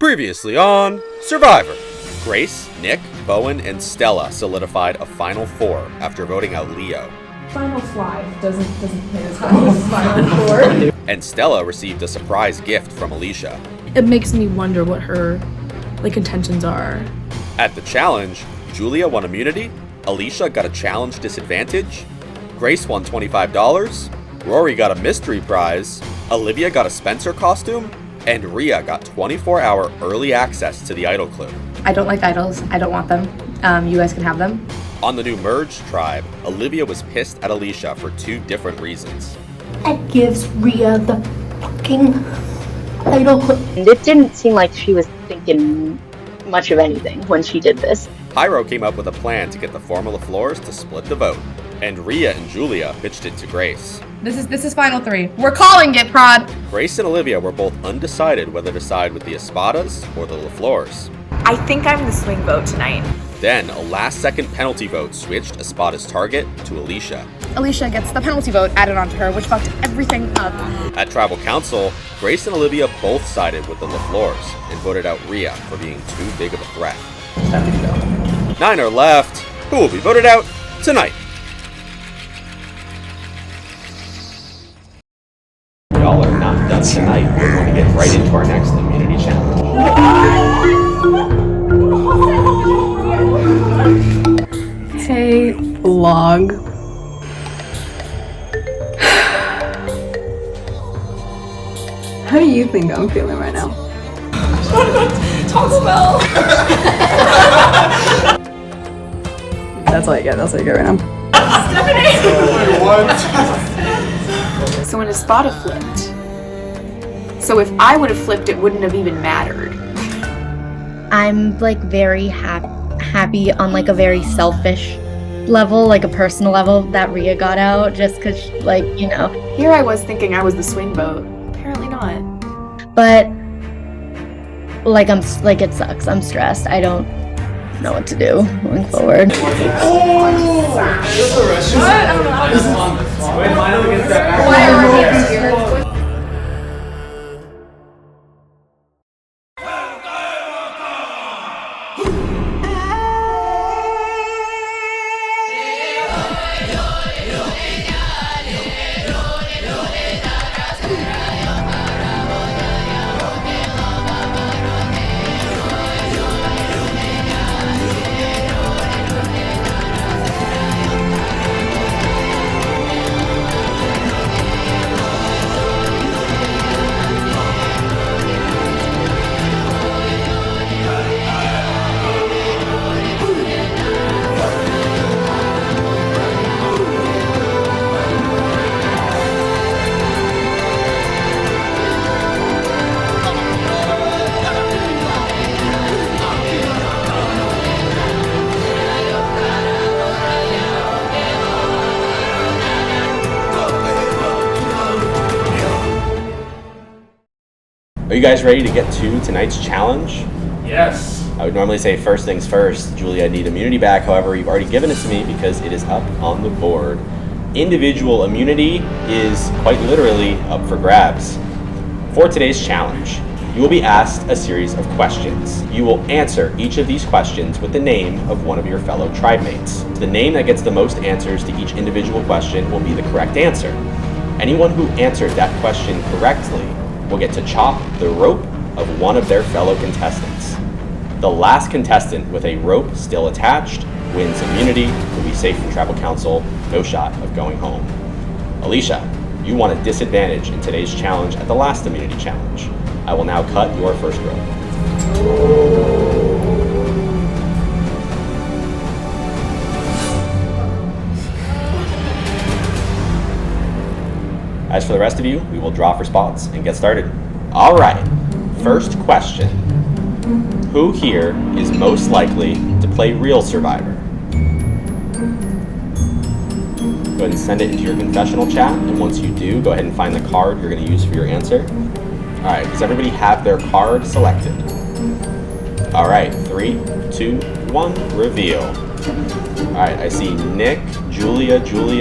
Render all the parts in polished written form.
Previously on Survivor. Grace, Nick, Bowen, and Stella solidified a final four after voting out Leo. Final five doesn't hit as well as final four. And Stella received a surprise gift from Alicia. It makes me wonder what her intentions are. At the challenge, Julia won immunity, Alicia got a challenge disadvantage, Grace won $25, Rory got a mystery prize, Olivia got a Spencer costume, and Rhea got 24-hour early access to the Idol Clue. I don't like idols. I don't want them. You guys can have them. On the new merged tribe, Olivia was pissed at Alicia for two different reasons. It gives Rhea the fucking Idol Clue. And it didn't seem like she was thinking much of anything when she did this. Pyro came up with a plan to get the Formula Floors to split the vote, and Rhea and Julia pitched it to Grace. This is final three. We're calling it, Prod. Grace and Olivia were both undecided whether to side with the Espadas or the LaFleurs. I think I'm the swing vote tonight. Then, a last-second penalty vote switched Espada's target to Alicia. Alicia gets the penalty vote added onto her, which fucked everything up. At Tribal Council, Grace and Olivia both sided with the LaFleurs and voted out Rhea for being too big of a threat. 9 are left. Who will be voted out tonight? Y'all are not done tonight. We're going to get right into our next immunity challenge. Hey, log. How do you think I'm feeling right now? Talk smell. That's all you get right now. So when Espada flipped. So if I would have flipped, it wouldn't have even mattered. I'm very happy on a very selfish level, a personal level, that Rhea got out just because, Here I was thinking I was the swing vote. Apparently not. But it sucks. I'm stressed. I don't know what to do going forward. Are you guys ready to get to tonight's challenge? Yes. I would normally say first things first, Julia, I need immunity back. However, you've already given it to me because it is up on the board. Individual immunity is quite literally up for grabs. For today's challenge, you will be asked a series of questions. You will answer each of these questions with the name of one of your fellow tribe mates. The name that gets the most answers to each individual question will be the correct answer. Anyone who answered that question correctly will get to chop the rope of one of their fellow contestants. The last contestant with a rope still attached wins immunity, will be safe from Tribal Council, no shot of going home. Alicia, you won a disadvantage in today's challenge at the last immunity challenge. I will now cut your first rope. As for the rest of you, we will draw for spots and get started. All right, first question. Who here is most likely to play Real Survivor? Go ahead and send it into your confessional chat, and once you do, go ahead and find the card you're going to use for your answer. All right, does everybody have their card selected? All right, 3, 2, 1, reveal. All right, I see Nick, Julia,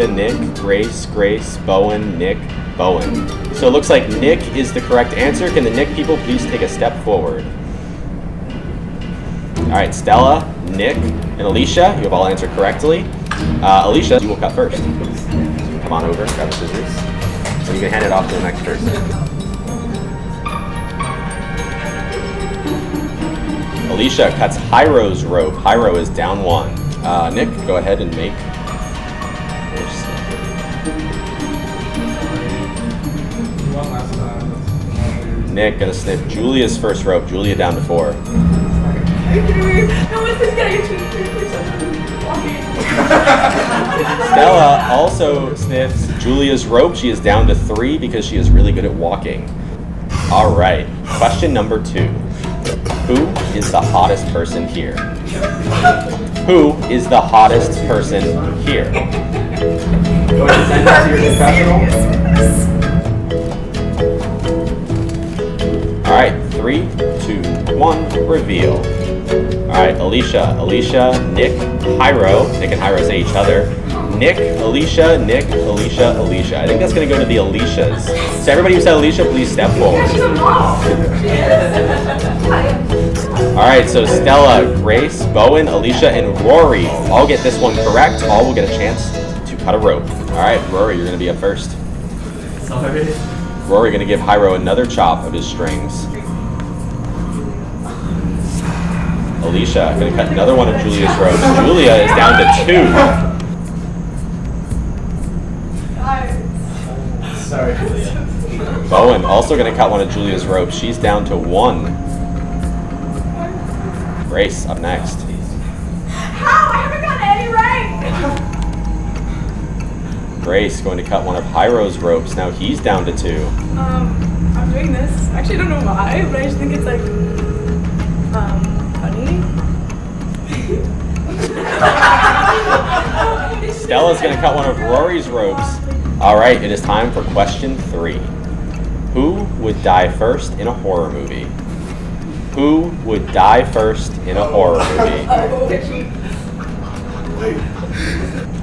Nick, Grace, Bowen, Nick, Bowen. So it looks like Nick is the correct answer. Can the Nick people please take a step forward? All right, Stella, Nick, and Alicia, you have all answered correctly. Alicia, you will cut first. Come on over, grab the scissors. So you can hand it off to the next person. Alicia cuts Hyro's rope. Hyro is down 1. Nick, go ahead and make your snip. Nick gonna snip Julia's first rope. Julia down to 4. Stella also sniffs Julia's rope. She is down to 3 because she is really good at walking. All right, question number 2. Who is the hottest person here? Who is the hottest person here? Go ahead and send us your confessional. All right, 3, 2, 1, reveal. All right, Alicia, Nick, Hyro. Nick and Hyro say each other. Nick, Alicia, Nick, Alicia, Alicia. I think that's going to go to the Alicias. So everybody who said Alicia, please step forward. All right, so Stella, Grace, Bowen, Alicia, and Rory all get this one correct. All will get a chance to cut a rope. All right, Rory, you're going to be up first. Sorry. Rory going to give Hyro another chop of his strings. Alicia going to cut another one of Julia's ropes. Julia is down to 2. Sorry, Julia. Bowen also going to cut one of Julia's ropes. She's down to 1. Grace up next. How? I haven't gotten any right. Grace going to cut one of Hyro's ropes. Now he's down to 2. I'm doing this. Actually, I don't know why, but I just think it's like, funny. Stella's going to cut one of Rory's ropes. All right, it is time for question 3. Who would die first in a horror movie? Who would die first in a horror movie?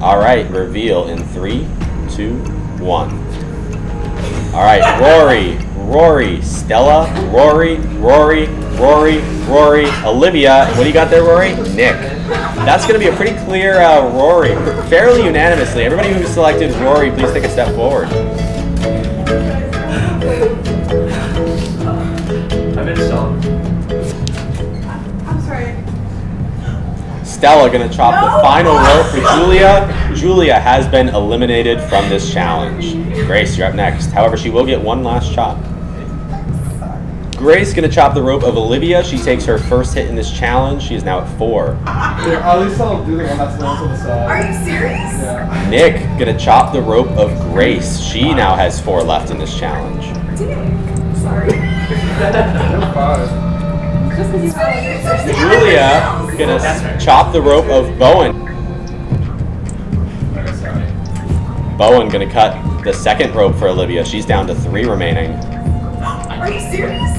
All right, reveal in 3, 2, 1. All right, Rory, Stella, Rory, Olivia. What do you got there, Rory? Nick. That's going to be a pretty clear Rory, fairly unanimously. Everybody who selected Rory, please take a step forward. I'm in shock. I'm sorry. Stella going to chop the final rope for Julia. Julia has been eliminated from this challenge. Grace, you're up next. However, she will get one last chop. Grace going to chop the rope of Olivia. She takes her first hit in this challenge. She is now at 4. Here, at least I'll do the one that's close to the side. Are you serious? Yeah. Nick going to chop the rope of Grace. She now has 4 left in this challenge. Sorry. You're fine. Julia going to chop the rope of Bowen. Sorry. Bowen going to cut the second rope for Olivia. She's down to 3 remaining. Are you serious?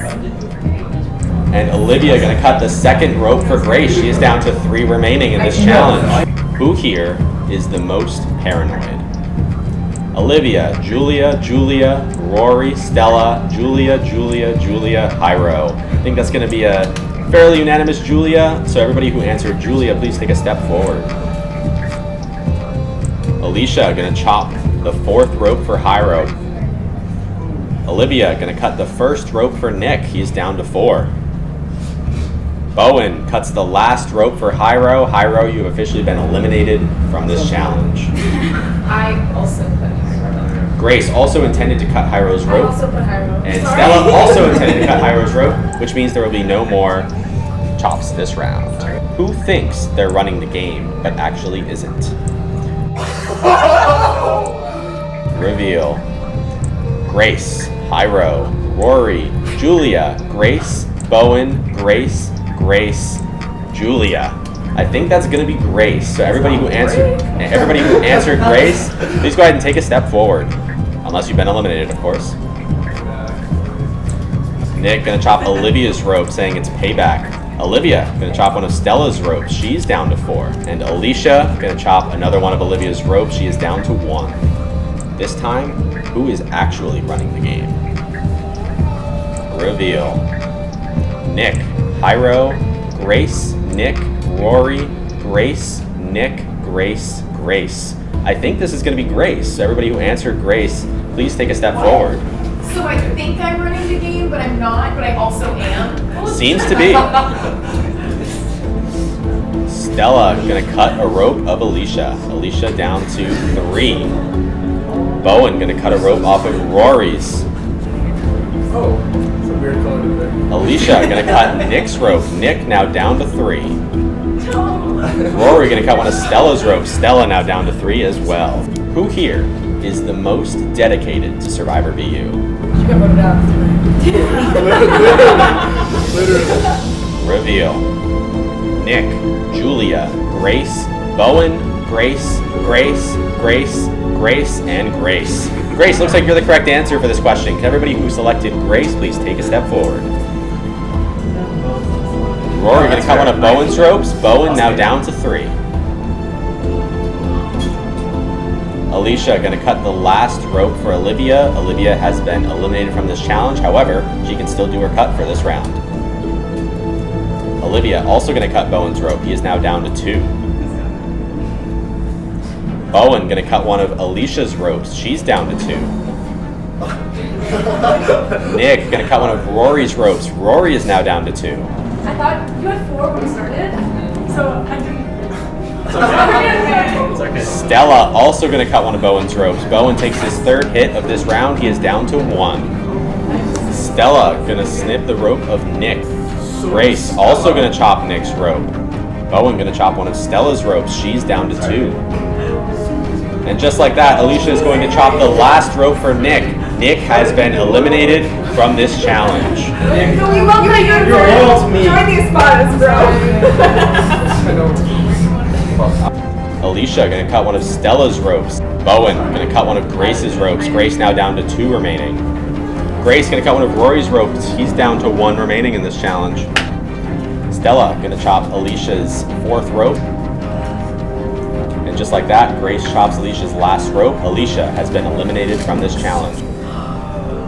And Olivia going to cut the second rope for Grace. She is down to 3 remaining in this challenge. Who here is the most paranoid? Olivia, Julia, Rory, Stella, Julia, Hyro. I think that's going to be a fairly unanimous Julia. So everybody who answered Julia, please take a step forward. Alicia going to chop the 4th rope for Hyro. Olivia going to cut the first rope for Nick. He's down to 4. Bowen cuts the last rope for Hyro. Hyro, you have officially been eliminated from this challenge. I also put Hyro. Grace also intended to cut Hyro's I rope. also put Hyro. And Sorry. Stella also intended to cut Hyro's rope, which means there will be no more chops this round. Who thinks they're running the game, but actually isn't? Reveal. Grace, Hyro, Rory, Julia, Grace, Bowen, Grace, Julia. I think that's going to be Grace. So everybody who answered Grace, please go ahead and take a step forward. Unless you've been eliminated, of course. Nick going to chop Olivia's rope, saying it's payback. Olivia going to chop one of Stella's ropes. She's down to 4. And Alicia going to chop another one of Olivia's ropes. She is down to 1. This time, who is actually running the game? Reveal. Nick, Hyro, Grace, Nick, Rory, Grace, Nick, Grace, Grace. I think this is going to be Grace. Everybody who answered Grace, please take a step forward. So I think I'm running the game, but I'm not, but I also am. Seems to be. Stella going to cut a rope of Alicia. Alicia down to 3. Bowen going to cut a rope off of Rory's. Oh, it's a weird color in there. Alicia going to cut Nick's rope. Nick now down to 3. Rory going to cut one of Stella's ropes. Stella now down to 3 as well. Who here is the most dedicated to Survivor BU? You got voted out. Literally. Reveal. Nick, Julia, Grace, Bowen, Grace, Grace, Grace, Grace, and Grace. Grace, looks like you're the correct answer for this question. Can everybody who selected Grace please take a step forward? Rory going to cut one of Bowen's ropes. Bowen now down to 3. Alicia going to cut the last rope for Olivia. Olivia has been eliminated from this challenge. However, she can still do her cut for this round. Olivia also going to cut Bowen's rope. He is now down to 2. Bowen going to cut one of Alicia's ropes. She's down to 2. Nick going to cut one of Rory's ropes. Rory is now down to 2. I thought you had 4 when we started, so I didn't. It's okay. Stella also going to cut one of Bowen's ropes. Bowen takes his 3rd hit of this round. He is down to 1. Stella going to snip the rope of Nick. Grace also going to chop Nick's rope. Bowen going to chop one of Stella's ropes. She's down to 2. And just like that, Alicia is going to chop the last rope for Nick. Nick has been eliminated from this challenge. We love that You're loyal to me. Join these spotters, bro. Alicia going to cut one of Stella's ropes. Bowen going to cut one of Grace's ropes. Grace now down to 2 remaining. Grace going to cut one of Rory's ropes. He's down to 1 remaining in this challenge. Stella going to chop Alicia's 4th rope. And just like that, Grace chops Alicia's last rope. Alicia has been eliminated from this challenge.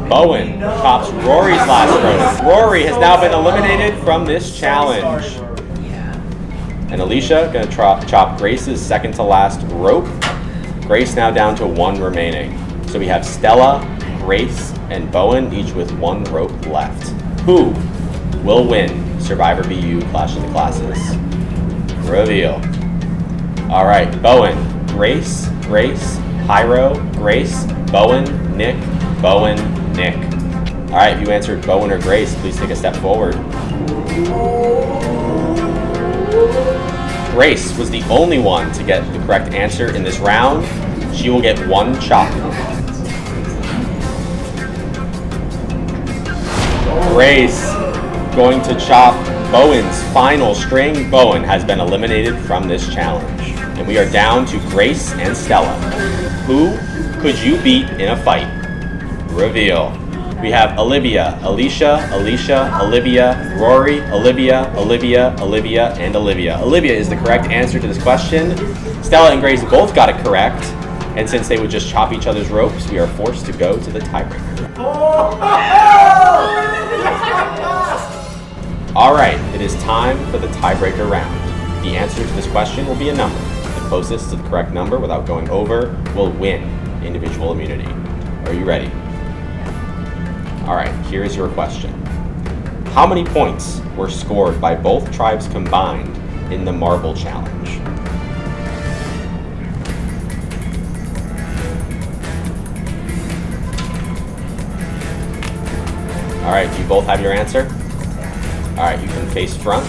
Bowen chops Rory's last rope. Rory has now been eliminated from this challenge. And Alicia going to chop Grace's 2nd to last rope. Grace now down to 1 remaining. So we have Stella, Grace, and Bowen, each with 1 rope left. Who will win Survivor BU Clash of the Classes? Reveal. All right, Bowen, Grace, Grace, Pyro, Grace, Bowen, Nick, Bowen, Nick. All right, if you answered Bowen or Grace, please take a step forward. Grace was the only one to get the correct answer in this round. She will get 1 chop. Grace going to chop Bowen's final string. Bowen has been eliminated from this challenge. And we are down to Grace and Stella. Who could you beat in a fight? Reveal. We have Olivia, Alicia, Alicia, Olivia, Rory, Olivia, Olivia, Olivia, and Olivia. Olivia is the correct answer to this question. Stella and Grace both got it correct. And since they would just chop each other's ropes, we are forced to go to the tiebreaker. All right, it is time for the tiebreaker round. The answer to this question will be a number. The closest to the correct number without going over will win individual immunity. Are you ready? All right, here is your question. How many points were scored by both tribes combined in the marble challenge? All right, do you both have your answer? All right, you can face front.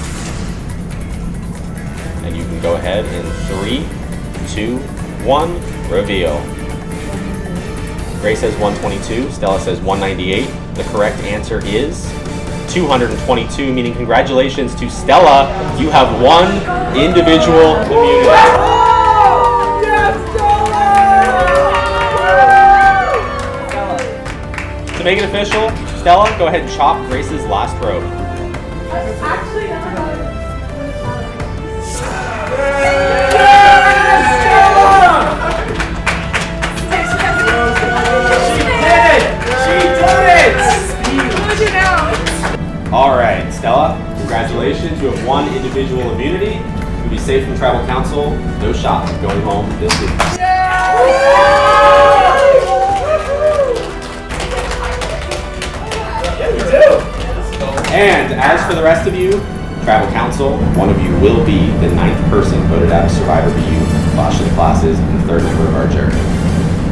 And you can go ahead in 3, 2, 1, reveal. Grace says 122, Stella says 198. The correct answer is 222, meaning congratulations to Stella. You have 1 individual immunity. To make it official, Stella, go ahead and chop Grace's last rope. All right, Stella, congratulations. congratulations, you have won individual immunity. You'll be safe from tribal council. No shot going home this week. And as for the rest of you, tribal council, one of you will be the 9th person voted out of Survivor BU, Clash of the Classes, and the 3rd member of our jury.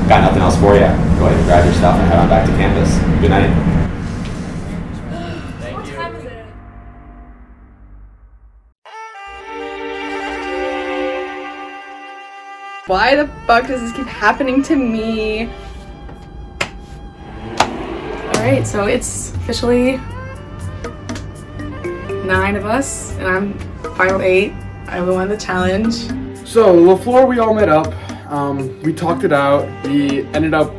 Got nothing else for you. Go ahead and grab your stuff and head on back to campus. Good night. Why the fuck does this keep happening to me? Alright, so it's officially 9 of us, and I'm final 8. I won the challenge. So, LaFleur, we all met up. We talked it out. We ended up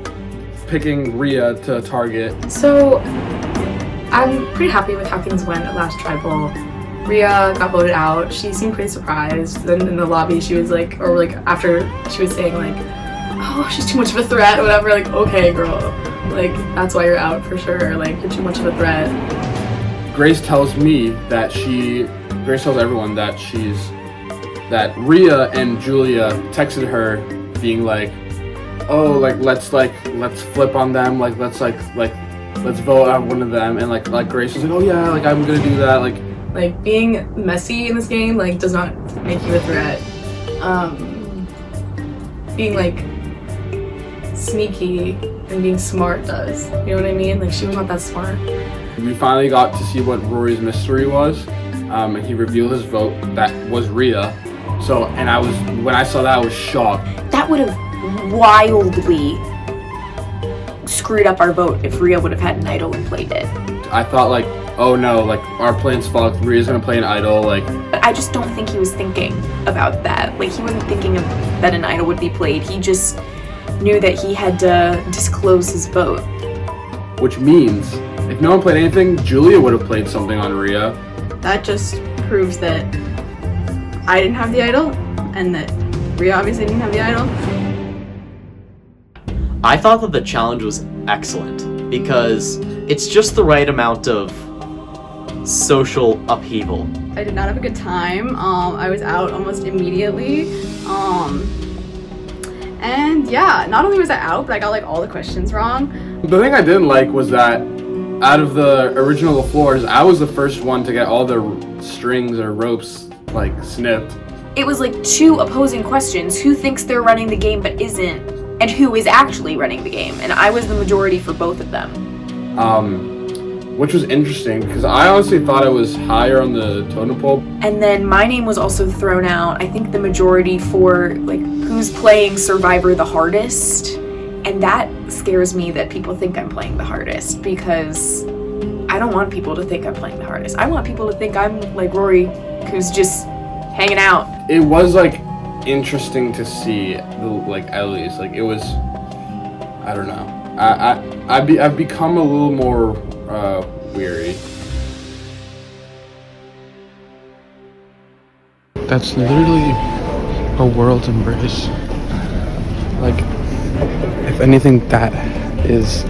picking Rhea to target. So I'm pretty happy with how things went at last tribal. Rhea got voted out. She seemed pretty surprised. Then in the lobby, she was like, or like after she was saying like, "Oh, she's too much of a threat," or whatever. Like, okay, girl, like that's why you're out for sure. Like, you're too much of a threat. Grace tells everyone that Rhea and Julia texted her, being like, "Oh, let's flip on them. Let's vote on one of them." And like Grace was like, "Oh yeah, I'm gonna do that." Like being messy in this game does not make you a threat. Being like sneaky and being smart does. You know what I mean? Like she was not that smart. We finally got to see what Rory's mystery was, and he revealed his vote that was Rhea. So, and when I saw that, I was shocked. That would have wildly screwed up our vote if Rhea would have had an idol and played it. I thought oh no, our plan's fucked. Rhea's gonna play an idol, But I just don't think he was thinking about that. He wasn't thinking that an idol would be played. He just knew that he had to disclose his vote. which means if no one played anything, Julia would have played something on Rhea. That just proves that I didn't have the idol, and that Rhea obviously didn't have the idol. I thought that the challenge was excellent because it's just the right amount of social upheaval. I did not have a good time. I was out almost immediately. And yeah, not only was I out, but I got all the questions wrong. The thing I didn't like was that out of the original LaFleurs, I was the first one to get all the strings or ropes snipped. It was 2 opposing questions. Who thinks they're running the game but isn't? And who is actually running the game? And I was the majority for both of them. Which was interesting because I honestly thought I was higher on the totem pole. And then my name was also thrown out. I think the majority for who's playing Survivor the hardest. And that scares me that people think I'm playing the hardest, because I don't want people to think I'm playing the hardest. I want people to think I'm like Rory, who's just hanging out. It was interesting to see at least it was, I don't know. I've become a little more weary. That's literally a world embrace. If anything, that is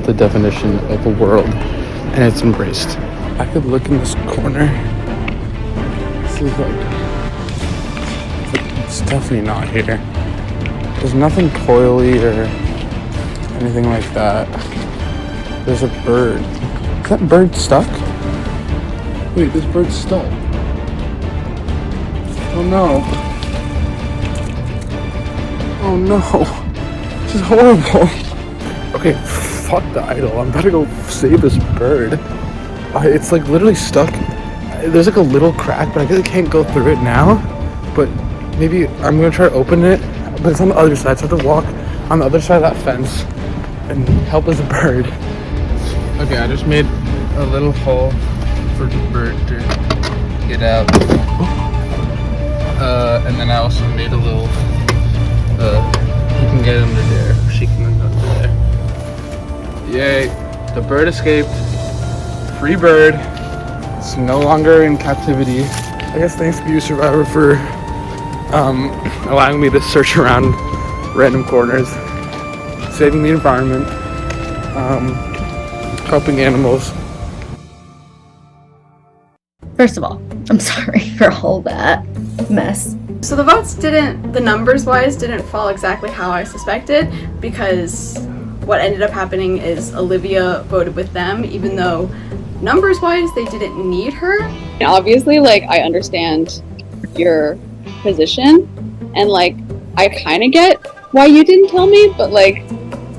the definition of a world, and it's embraced. I could look in this corner. This is it's definitely not here. There's nothing coily or anything like that. There's a bird. Is that bird stuck? Wait, this bird's stuck. Oh no. Oh no. This is horrible. Okay, fuck the idol. I'm about to go save this bird. It's literally stuck. There's a little crack, but I guess I can't go through it now. But maybe I'm gonna try to open it. But it's on the other side, so I have to walk on the other side of that fence and help this bird. Okay, I just made a little hole for the bird to get out. And then I also made a little, you can get under there, she can get under there. Yay, the bird escaped. Free bird. It's no longer in captivity. I guess thanks to you, Survivor, for allowing me to search around random corners, saving the environment, helping animals. First of all, I'm sorry for all that mess. So the votes the numbers-wise, didn't fall exactly how I suspected, because what ended up happening is Olivia voted with them, even though numbers-wise they didn't need her. And obviously, like, I understand your position, and like, I kind of get why you didn't tell me, but like,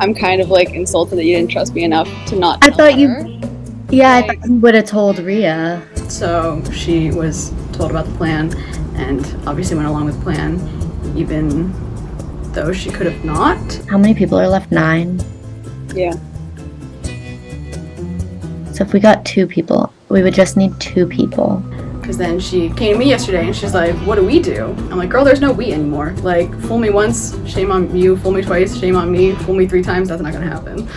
I'm kind of like insulted that you didn't trust me enough to not tell thought her. I thought you would have told Rhea. So she was told about the plan, and obviously went along with the plan, even though she could have not. How many people are left? 9. Yeah. So if we got 2 people, we would just need 2 people. Because then she came to me yesterday and she's like, what do we do? I'm like, girl, there's no we anymore. Like, fool me once, shame on you. Fool me twice, shame on me. Fool me 3 times, that's not gonna happen.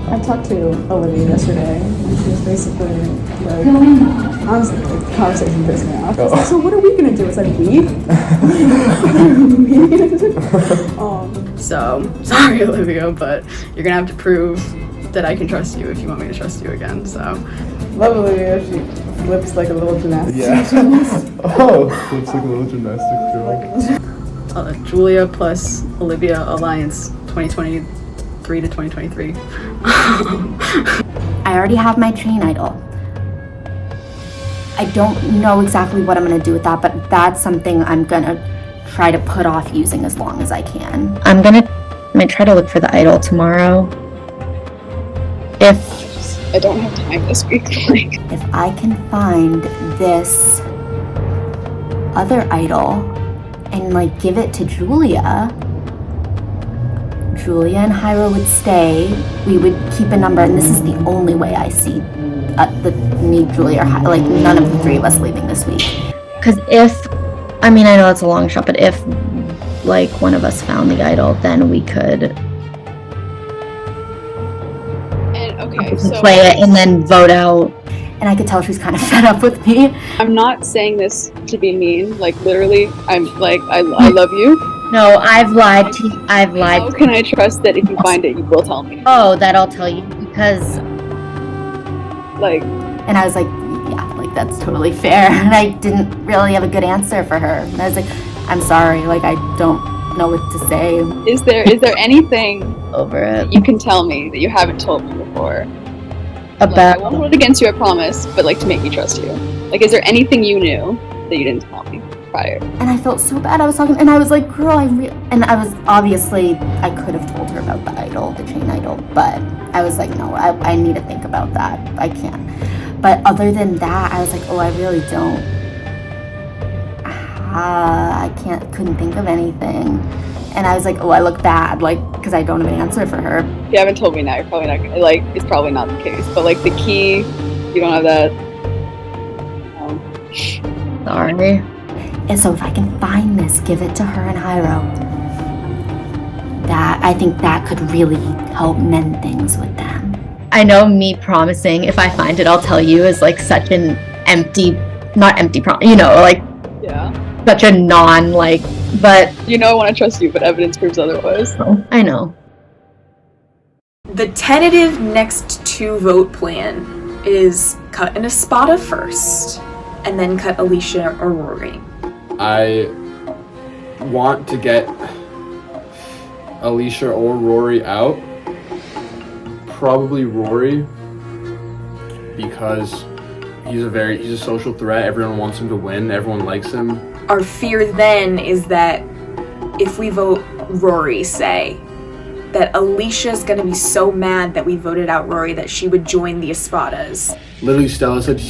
I talked to Olivia yesterday, and she was basically like, honestly, like, the conversation pissed me off. I was like, so what are we gonna do? It's like, we? So, sorry, Olivia, but you're gonna have to prove that I can trust you if you want me to trust you again, so. Love Olivia, she flips like a little gymnastic. Yeah. Oh, looks like a little gymnastic girl. Julia plus Olivia Alliance 2023 to 2023. I already have my chain idol. I don't know exactly what I'm gonna do with that, but that's something I'm gonna try to put off using as long as I can. I might try to look for the idol tomorrow. I don't have time this week. Like, If I can find this other idol and like give it to Julia and Hyra would stay. We would keep a number, and this is the only way I see me, Julia, or like none of the 3 of us leaving this week. Because I know it's a long shot, but if like one of us found the idol, then we could play it and then vote out. And I could tell she's kind of fed up with me. I'm not saying this to be mean. Like, literally, I'm like, I love you. No, I've lied to you. How can I trust that if you find it, you will tell me? Oh, that I'll tell you, because like. And I was like, yeah, like that's totally fair. And I didn't really have a good answer for her. And I was like, I'm sorry, like I don't know what to say. Is there anything over it you can tell me that you haven't told me before? About I won't hold it against you, I promise, but like to make me trust you. Like, is there anything you knew that you didn't tell me prior? And I felt so bad. I was talking, and I was like, girl, and I was obviously, I could have told her about the idol, the chain idol, but I was like, no, I need to think about that. I can't. But other than that, I was like, oh, I really don't. Couldn't think of anything. And I was like, oh, I look bad, like, because I don't have an answer for her. If you haven't told me now, you're probably not gonna, like, it's probably not the case. But, like, the key, you don't have that. Sorry. And so if I can find this, give it to her and Hyro. I think that could really help mend things with them. I know me promising if I find it, I'll tell you is like such an not empty promise, like. Yeah. Such a but I want to trust you, but evidence proves otherwise. I know. The tentative next 2 vote plan is cut an Espada first, and then cut Alicia or Rory. I want to get Alicia or Rory out. Probably Rory, because he's a social threat. Everyone wants him to win. Everyone likes him. Our fear then is that if we vote Rory, say, that Alicia's gonna be so mad that we voted out Rory that she would join the Espadas. Literally, Stella said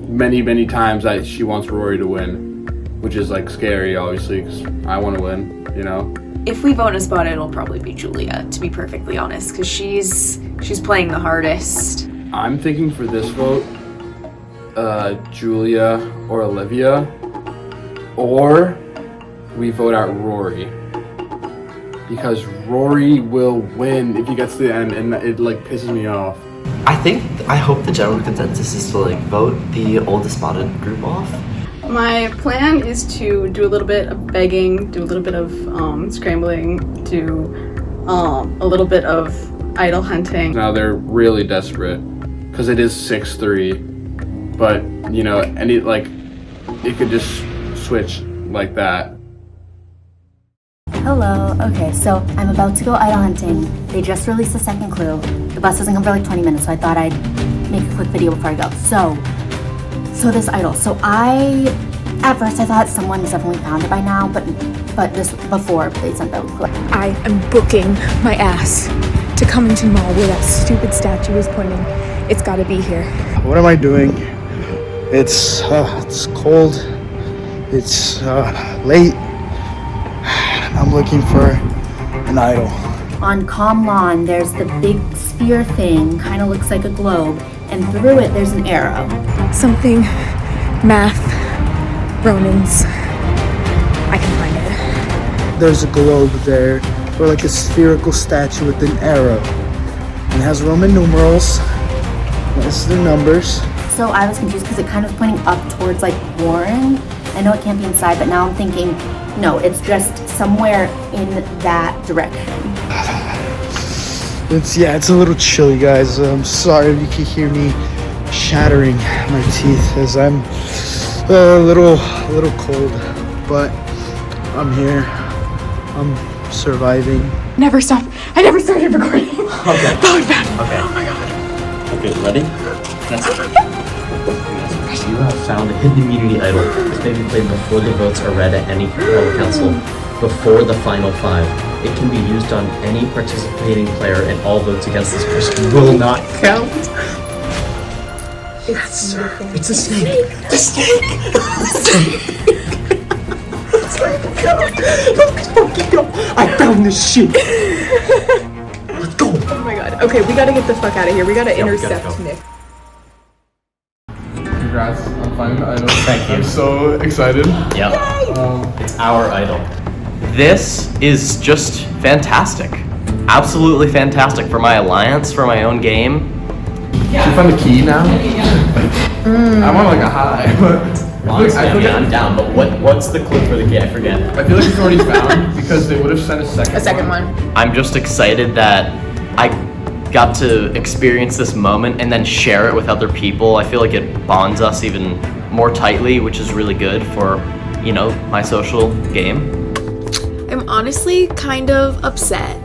many, many times that she wants Rory to win, which is like scary, obviously, because I want to win, If we vote Espada, it'll probably be Julia, to be perfectly honest, because she's playing the hardest. I'm thinking for this vote, Julia or Olivia, or we vote out Rory, because Rory will win if he gets to the end, and it pisses me off. I hope the general consensus is to vote the old spotted group off. My plan is to do a little bit of begging, do a little bit of scrambling, do a little bit of idol hunting. Now they're really desperate because it is 6-3, but it could just switch like that. Hello. Okay, so I'm about to go idol hunting. They just released the second clue. The bus doesn't come for like 20 minutes, so I thought I'd make a quick video before I go. So this idol. So at first I thought someone's definitely found it by now, but this before they sent the clue. I am booking my ass to Cummington Mall where that stupid statue is pointing. It's gotta be here. What am I doing? It's cold. It's late. I'm looking for an idol. On Calm Lawn, there's the big sphere thing, kind of looks like a globe, and through it there's an arrow. Something, math, Ronins. I can find it. There's a globe there, or like a spherical statue with an arrow. It has Roman numerals. This is their numbers. So I was confused because it kind of pointing up towards like Warren. I know it can't be inside, but now I'm thinking, no, it's just somewhere in that direction. It's a little chilly, guys. I'm sorry if you can hear me shattering my teeth as I'm a little cold, but I'm here. I'm surviving. Never stop. I never started recording. Okay. That was bad. Okay. Oh my god. Okay, ready? That's it. You have found a hidden immunity idol. This may be played before the votes are read at any World Council, before the final 5. It can be used on any participating player, and all votes against this person will not count. It's a snake. The snake. Let's fucking go. I found this shit. Let's go. Oh my god. Okay, we gotta get the fuck out of here. We gotta intercept Nick. Congrats on finding the idol. Thank you. I'm so excited. Yep. It's our idol. This is just fantastic. Absolutely fantastic for my alliance, for my own game. Did you find the key now? I want like a high, but Honestly, I'm down, but what's the clue for the key? I forget. I feel like it's already found because they would have sent a second one. I'm just excited that I got to experience this moment and then share it with other people. I feel like it bonds us even more tightly, which is really good for, my social game. I'm honestly kind of upset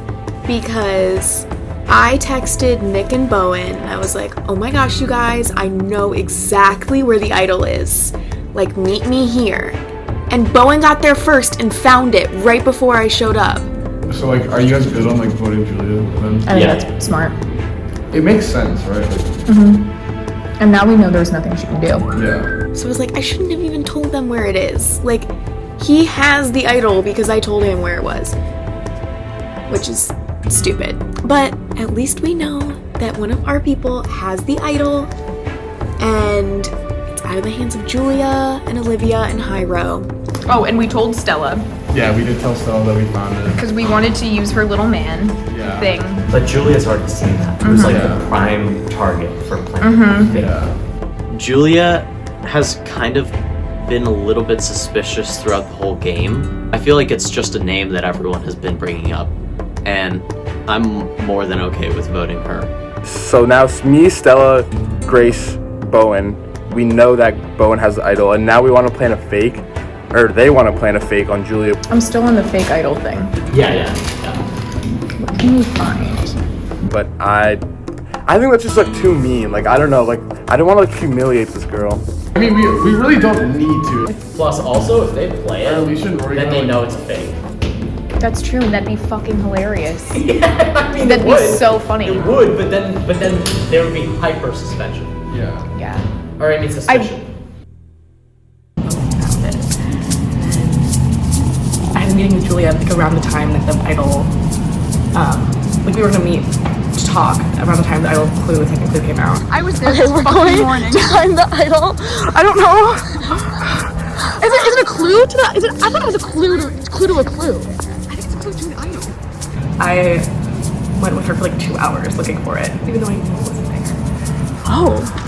because I texted Nick and Bowen and I was like, oh my gosh, you guys, I know exactly where the idol is. Like, meet me here. And Bowen got there first and found it right before I showed up. So are you guys good on voting Julia then? I think that's smart. It makes sense, right? And now we know there's nothing she can do. Yeah. So I was like, I shouldn't have even told them where it is. Like, he has the idol because I told him where it was. Which is stupid. But at least we know that one of our people has the idol. And it's out of the hands of Julia and Olivia and Hyro. Oh, and we told Stella Yeah, we did tell Stella that we found it. because we wanted to use her little man thing. But Julia's already seen that. It was the prime target for playing fake. Yeah. Julia has kind of been a little bit suspicious throughout the whole game. I feel like it's just a name that everyone has been bringing up, and I'm more than okay with voting her. So now it's me, Stella, Grace, Bowen. We know that Bowen has the idol, and now we want to plan a fake, or they want to plan a fake on Julia. I'm still on the fake idol thing. Yeah. What can we find? But I think that's just too mean. I don't know. I don't want to humiliate this girl. I mean, we really don't need to. Plus, also, if they play it, then they know it's a fake. That's true, and that'd be fucking hilarious. Yeah, I mean, that'd be so funny. It would, but then there would be hyper suspension. Yeah. Yeah. Or I mean suspicion. I had a meeting with Julia around the time that the idol, we were gonna meet to talk around the time the idol clue, the second clue came out. I was there this fucking morning to find the idol. I don't know. Is it a clue to that? I thought it was a clue to a clue. I think it's a clue to an idol. I went with her for 2 hours looking for it, even though I knew it wasn't there. Oh.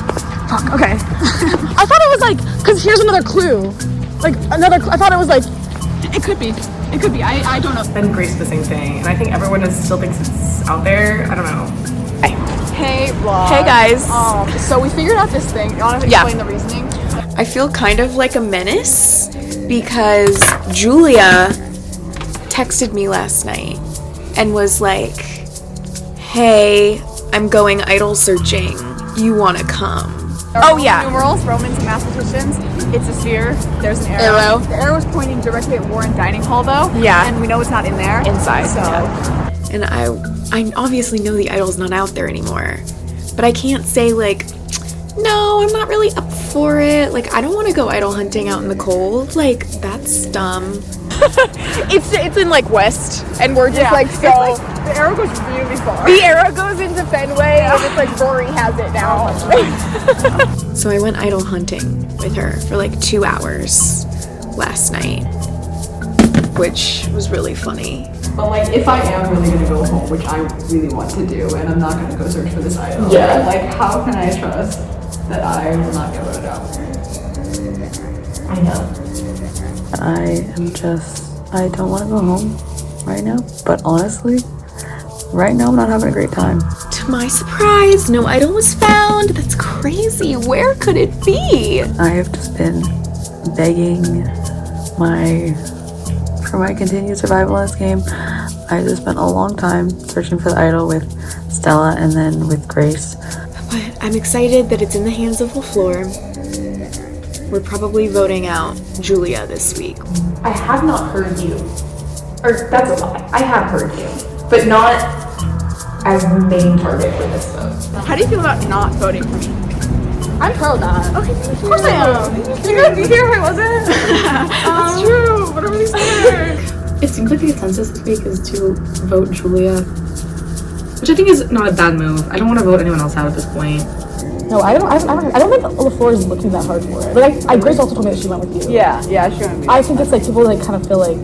Fuck, okay. I thought it was because here's another clue. I thought it was it could be. It could be. I don't know. Then Grace did the same thing, and I think everyone still thinks it's out there. I don't know. Hey, vlog. Hey, guys. So we figured out this thing. You want to explain the reasoning? I feel kind of like a menace because Julia texted me last night and was like, hey, I'm going idol searching. You want to come? Oh yeah. Numerals, Romans, and mathematicians. It's a sphere. There's an arrow. The arrow is pointing directly at Warren Dining Hall, though. Yeah. And we know it's not in there. Inside. So. Yeah. And I obviously know the idol's not out there anymore, but I can't say like, no, I'm not really up for it. Like, I don't want to go idol hunting out in the cold. Like, that's dumb. It's in like West, and we're just like so. Like, the arrow goes really far. The arrow goes into Fenway, and it's like Rory has it now. So I went idol hunting with her for like 2 hours last night, which was really funny. But like, if I am really gonna go home, which I really want to do, and I'm not gonna go search for this idol, like, how can I trust that I will not get voted out? I know. I don't want to go home right now, but honestly, right now I'm not having a great time. To my surprise, no idol was found. That's crazy. Where could it be? I have just been begging for my continued survival in this game. I just spent a long time searching for the idol with Stella and then with Grace. But I'm excited that it's in the hands of LaFleur. We're probably voting out Julia this week. I have not heard you. Or that's a lie. I have heard you. But not as the main target for this vote. How do you feel about not voting for me? I'm pro that. Okay, of course I am. You hear her, was it? That's true. What are we saying? It seems like the consensus this week is to vote Julia, which I think is not a bad move. I don't want to vote anyone else out at this point. No, I don't think LaFleur is looking that hard for it. Like, Grace also told me that she went with you. Yeah, she went with me. I think it's like people like kind of feel like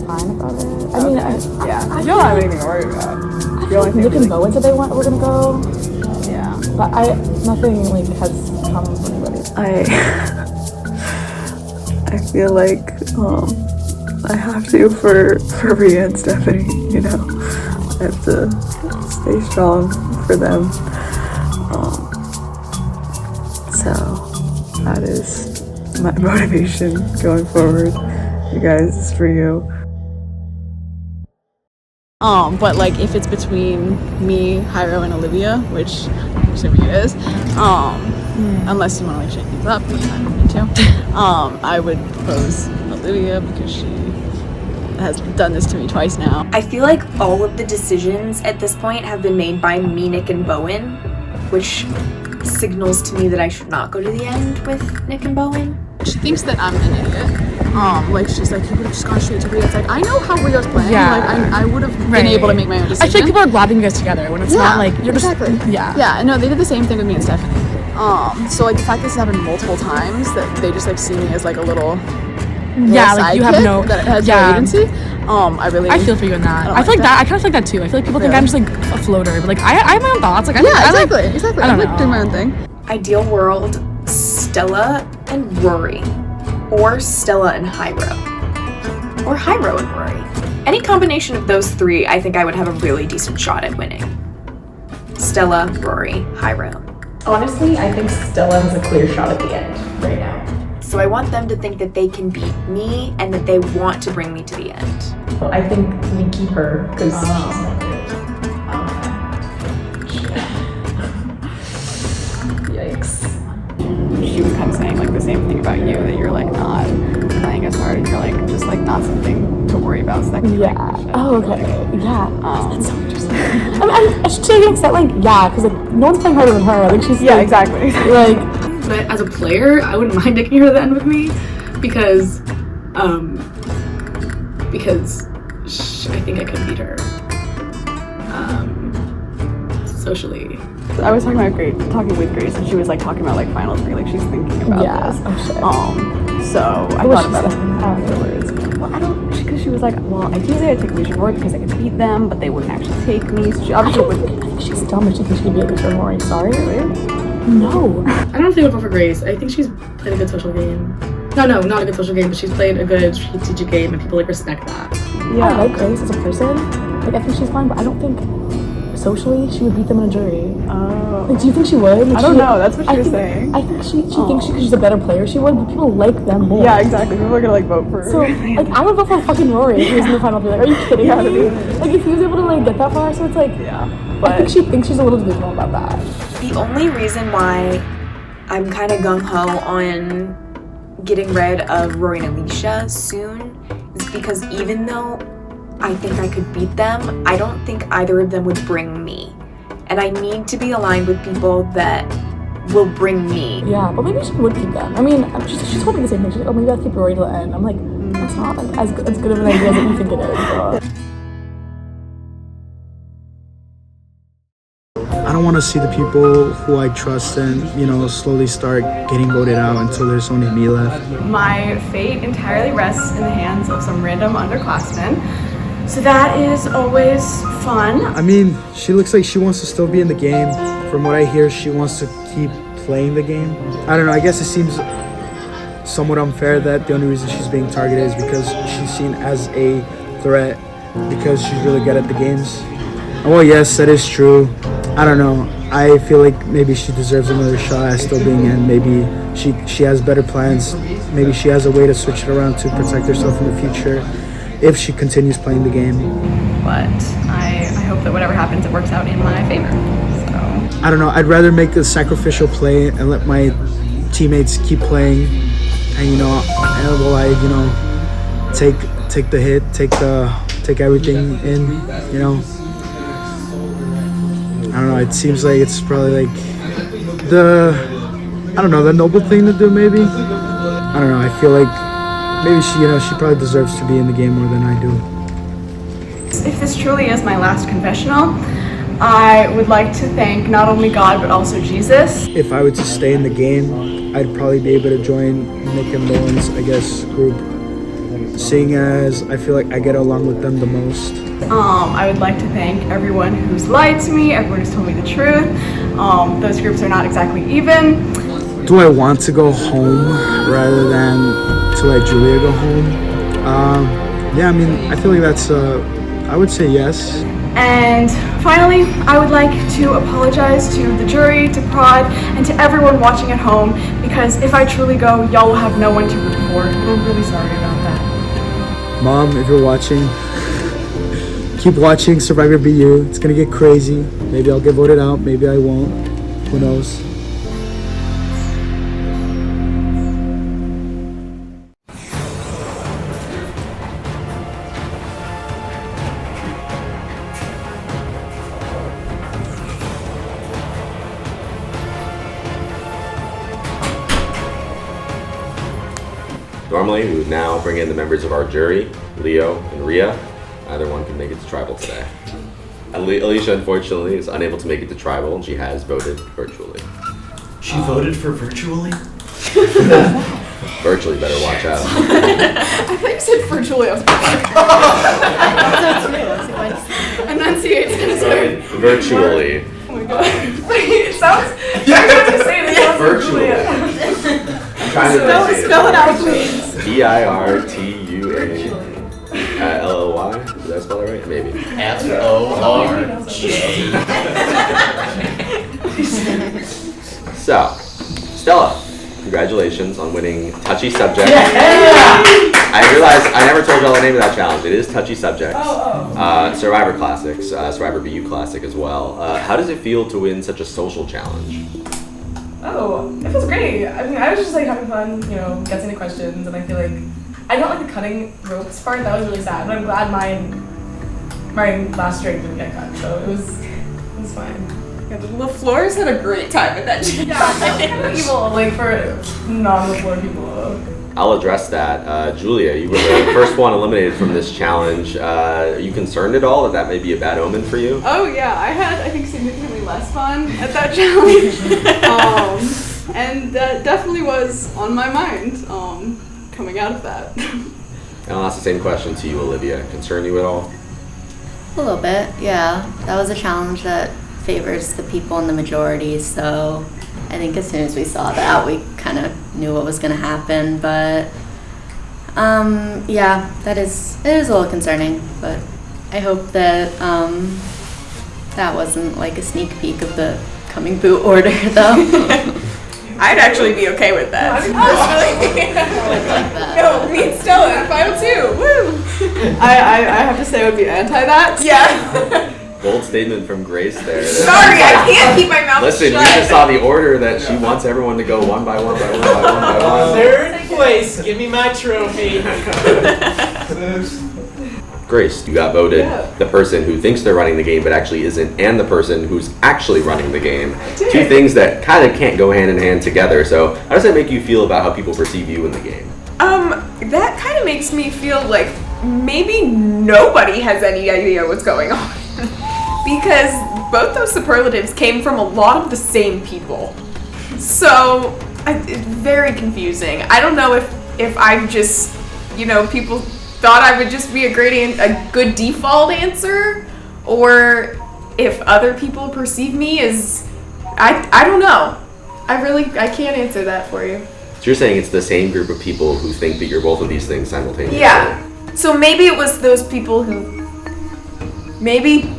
fine about it. I mean, you don't have anything to worry about. The only thing Nick and Bowen said we're gonna go. Yeah, but nothing like has come from anybody. I feel like I have to for Rhea and Stephanie. You know, I have to stay strong for them. So that is my motivation going forward. You guys, it's for you. But like if it's between me, Hyro, and Olivia, which I'm assuming it is, unless you want to like shake things up, which I don't need to, I would propose Olivia because she has done this to me twice now. I feel like all of the decisions at this point have been made by me, Nick, and Bowen, which signals to me that I should not go to the end with Nick and Bowen. She thinks that I'm an idiot. Like she's like, you would have just gone straight to Rhea. It's like, I know how Rhea's playing. Yeah. Like I would have been able to make my own decision. I feel like people are grabbing you guys together when it's not like you're exactly. just Yeah, no, they did the same thing with me and Stephanie. So like the fact that this happened multiple times, that they just like see me as like a little like you have no that has no agency. I feel for you in that. I feel like that. I kind of feel like that too. I feel like people think I'm just like a floater, but like I have my own thoughts. Like exactly. I like doing my own thing. Ideal world, Stella and Rory, or Stella and Hyro, or Hyro and Rory. Any combination of those three, I think I would have a really decent shot at winning. Stella, Rory, Hyro. Honestly, I think Stella has a clear shot at the end right now. So I want them to think that they can beat me and that they want to bring me to the end. Well, I think we keep her because she's not good. Yikes. She was kind of saying like the same thing about you, that you're like not playing as hard and you're like just like not something to worry about. So that can Oh, okay. Yeah. That's so interesting. I'm actually getting upset, like, because like no one's playing harder than her. Like she's exactly. Like, but as a player, I wouldn't mind taking her to the end with me because I think I could beat her socially. I was talking with Grace, and she was like talking about like finals for like she's thinking about this. Oh shit. So I thought about it afterwards. Well, I don't, because she was like, well, ideally I'd take Alicia Roy because I could beat them, but they wouldn't actually take me. So she obviously I think she's dumb if she thinks she could be Alicia Roy. Sorry. Really? No. I don't think I would vote for Grace. I think she's played a good social game. No, not a good social game, but she's played a good strategic game, and people like respect that. Yeah, I like Grace as a person. Like I think she's fine, but I don't think socially, she would beat them in a jury. Oh. Like, do you think she would? Like, I don't know. That's what she was saying. I think she thinks because she's a better player, she would, but people like them more. Yeah, exactly. People are gonna like vote for her. So, like, I would vote for fucking Rory if he was in the final. Be like, are you kidding me? Like, if he was able to like get that far, so it's like, yeah. But I think she thinks she's a little delusional about that. The only reason why I'm kind of gung-ho on getting rid of Rory and Alicia soon is because even though I think I could beat them, I don't think either of them would bring me. And I need to be aligned with people that will bring me. Yeah, but maybe she would keep them. I mean, she told me the same thing. She's like, oh, maybe I'll keep Rory to the end. I'm like, that's not like as good of an idea as you think it is. So. I don't want to see the people who I trust and, slowly start getting voted out until there's only me left. My fate entirely rests in the hands of some random underclassmen. So that is always fun. I mean, she looks like she wants to still be in the game. From what I hear, she wants to keep playing the game. I don't know, I guess it seems somewhat unfair that the only reason she's being targeted is because she's seen as a threat because she's really good at the games. Well, yes, that is true. I don't know. I feel like maybe she deserves another shot at still being in. Maybe she has better plans. Maybe she has a way to switch it around to protect herself in the future if she continues playing the game. But I hope that whatever happens, it works out in my favor. So I don't know. I'd rather make a sacrificial play and let my teammates keep playing, and while I take the hit, take everything in. I don't know, it seems like it's probably like the noble thing to do maybe. I don't know, I feel like maybe she probably deserves to be in the game more than I do. if this truly is my last confessional, I would like to thank not only God but also Jesus. If I were to stay in the game, I'd probably be able to join Nick and Lauren's, group, seeing as I feel like I get along with them the most. I would like to thank everyone who's lied to me, everyone who's told me the truth. Those groups are not exactly even. Do I want to go home rather than to let Julia go home? Yeah, I mean, I feel like that's, I would say yes. And finally, I would like to apologize to the jury, to Prod, and to everyone watching at home, because if I truly go, y'all will have no one to root for. We're really sorry about that. Mom, if you're watching, keep watching Survivor BU. It's gonna get crazy. Maybe I'll get voted out, maybe I won't. Who knows? Normally, we would now bring in the members of our jury, Leo and Rhea. Either one can make it to tribal today. Alicia, unfortunately, is unable to make it to tribal, and she has voted virtually. She voted for virtually? Virtually, better watch out. I thought you said virtually. I was like, enunciate. Virtually. Oh my god. It sounds. Every time you say it, it sounds Virtually. I'm trying to spell it out, please. Dirtually. Did I spell that right? Maybe. FORJ. So, Stella, congratulations on winning Touchy Subject. Yeah! I realized I never told y'all the name of that challenge. It is Touchy Subjects. Survivor Classics, Survivor BU Classic as well. How does it feel to win such a social challenge? Oh, it feels great. I mean, I was just like having fun, guessing the questions, and I feel like I don't like the cutting ropes part. That was really sad, but I'm glad my last string didn't get cut, so it was fine. Yeah, the LaFleurs had a great time at that challenge. Yeah, that was kind of evil, like for non-LaFleur people. I'll address that. Julia, you were the first one eliminated from this challenge. Are you concerned at all that may be a bad omen for you? Oh yeah, I had, I think, significantly less fun at that challenge. And that definitely was on my mind coming out of that. And I'll ask the same question to you, Olivia. Concern you at all? A little bit, yeah. That was a challenge that favors the people in the majority, so I think as soon as we saw that, we kind of knew what was going to happen, but yeah, it is a little concerning, but I hope that That wasn't like a sneak peek of the coming boot order, though. I'd actually be okay with that. Personally. No, me and Stella in final 2. Woo! I have to say I would be anti that. Yeah. Bold statement from Grace there. Sorry, I can't keep my mouth Listen, shut. we just saw the order that she wants everyone to go one by one by one by one by one. Third place, give me my trophy. Grace, you got voted the person who thinks they're running the game but actually isn't, and the person who's actually running the game. Two things that kind of can't go hand in hand together. So how does that make you feel about how people perceive you in the game? That kind of makes me feel like maybe nobody has any idea what's going on. Because both those superlatives came from a lot of the same people. So, it's very confusing. I don't know if I'm just, people thought I would just be a good default answer, or if other people perceive me as, I don't know. I can't answer that for you. So you're saying it's the same group of people who think that you're both of these things simultaneously? Yeah. So maybe it was those people who, maybe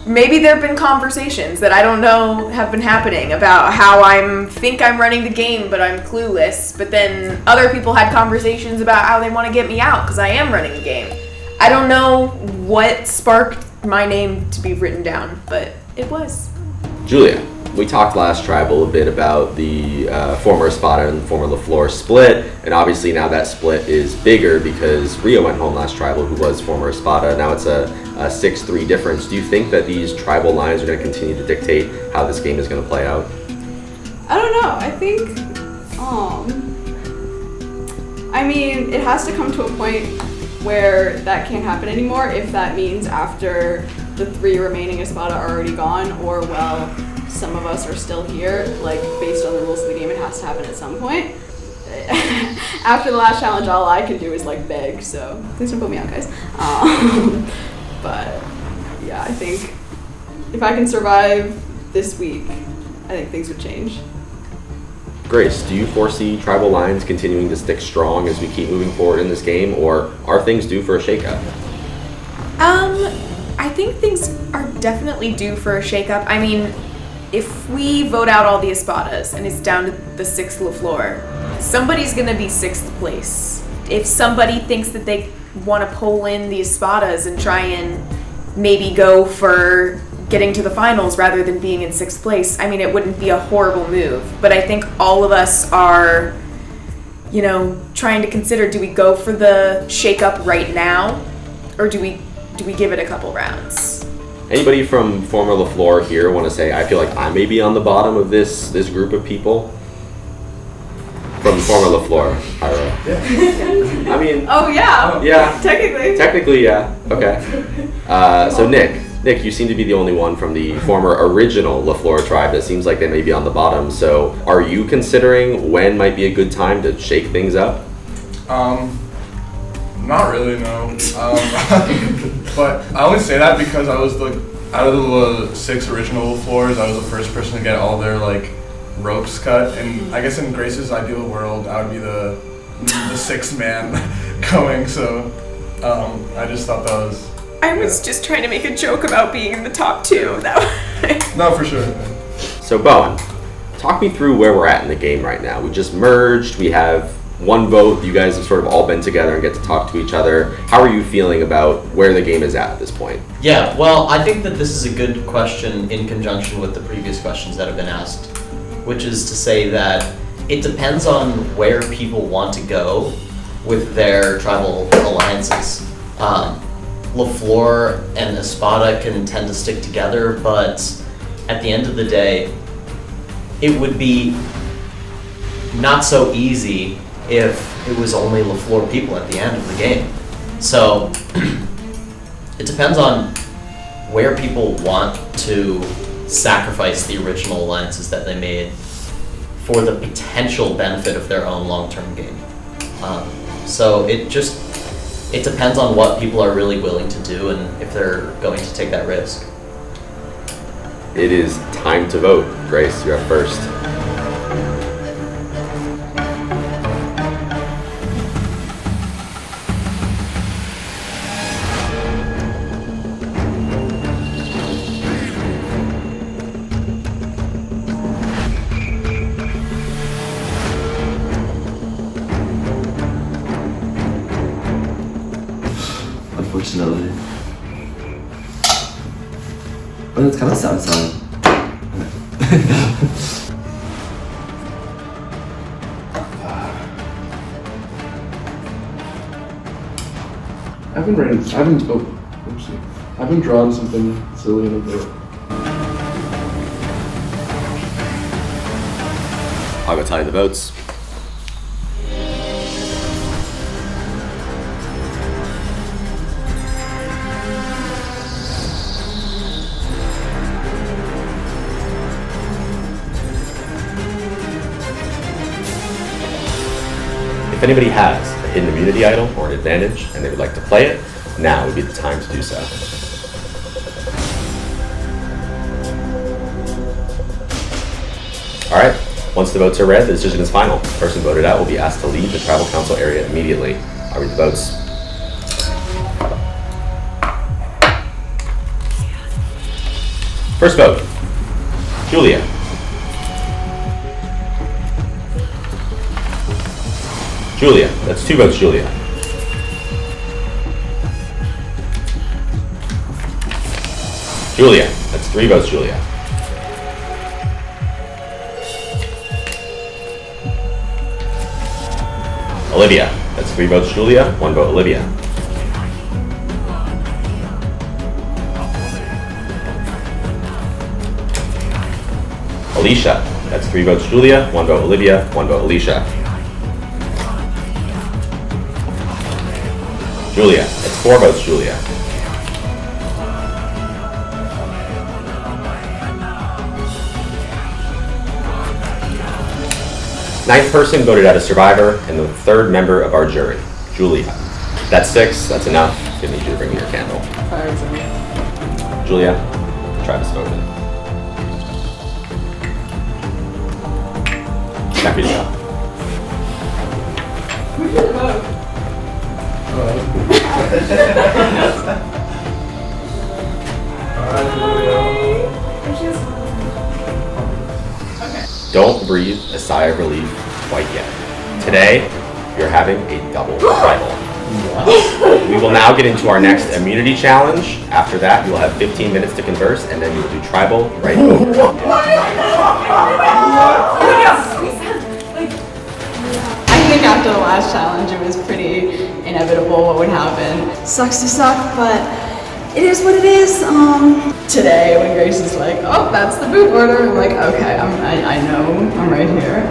there have been conversations that I don't know have been happening about how think I'm running the game, but I'm clueless. But then other people had conversations about how they want to get me out because I am running the game. I don't know what sparked my name to be written down, but it was. Julia, we talked last tribal a bit about the former Espada and former LaFleur split, and obviously now that split is bigger because Rio went home last tribal, who was former Espada. Now it's a 6-3 difference. Do you think that these tribal lines are going to continue to dictate how this game is going to play out? I don't know. I think, it has to come to a point where that can't happen anymore, if that means after the 3 remaining Espada are already gone, or some of us are still here, based on the rules of the game, it has to happen at some point. After the last challenge, all I can do is beg, so please don't put me out, guys. But yeah, I think if I can survive this week, I think things would change. Grace, do you foresee tribal lines continuing to stick strong as we keep moving forward in this game, or are things due for a shakeup? I think things are definitely due for a shakeup. I mean, if we vote out all the Espadas and it's down to the 6th LaFleur, somebody's gonna be 6th place. If somebody thinks that they want to pull in the Espadas and try and maybe go for getting to the finals rather than being in 6th place, it wouldn't be a horrible move. But I think all of us are, trying to consider, do we go for the shakeup right now, or do we give it a couple rounds? Anybody from former LaFleur here want to say, I feel like I may be on the bottom of this group of people? From former LaFleur, Ira. Yeah. Oh yeah. Yeah. Technically, yeah. Okay. So Nick, you seem to be the only one from the former original LaFleur tribe that seems like they may be on the bottom. So are you considering when might be a good time to shake things up? Not really, no. But I only say that because I was out of the 6 original LaFleurs, I was the first person to get all their ropes cut, and I guess in Grace's ideal world, I would be the 6th man going. So I just thought that was. I was just trying to make a joke about being in the top 2. No, for sure. So Bowen, talk me through where we're at in the game right now. We just merged. We have 1 vote. You guys have sort of all been together and get to talk to each other. How are you feeling about where the game is at this point? Yeah, well, I think that this is a good question in conjunction with the previous questions that have been asked, which is to say that it depends on where people want to go with their tribal alliances. LaFleur and Espada can tend to stick together, but at the end of the day, it would be not so easy if it was only LaFleur people at the end of the game. So it depends on where people want to sacrifice the original alliances that they made for the potential benefit of their own long-term game. So it depends on what people are really willing to do and if they're going to take that risk. It is time to vote. Grace, you're up first. unfortunately. But it's kind of satisfying. I haven't drawn something silly in a bit. I'll go tell you the votes. If anybody has a hidden immunity idol or an advantage and they would like to play it, now would be the time to do so. All right, once the votes are read, the decision is final. The person voted out will be asked to leave the tribal council area immediately. I'll read the votes. First vote, Julia. Julia, that's 2 votes, Julia. Julia, that's 3 votes, Julia. Olivia, that's 3 votes, Julia, 1 vote, Olivia. Alicia, that's 3 votes, Julia, 1 vote, Olivia, 1 vote, Alicia. Julia, that's 4 votes, Julia. Ninth person voted out a survivor and the 3rd member of our jury, Julia. That's 6, that's enough. I need you to bring me your candle. Julia, Travis voted. Happy to go. Don't breathe a sigh of relief quite yet. Today, you're having a double tribal. We will now get into our next immunity challenge. After that, you will have 15 minutes to converse, and then you will do tribal right over. I think after the last challenge, it was pretty inevitable what would happen. Sucks to suck, but it is what it is. Today, when Grace is like, "Oh, that's the boot order," I'm like, "Okay, I know, I'm right here."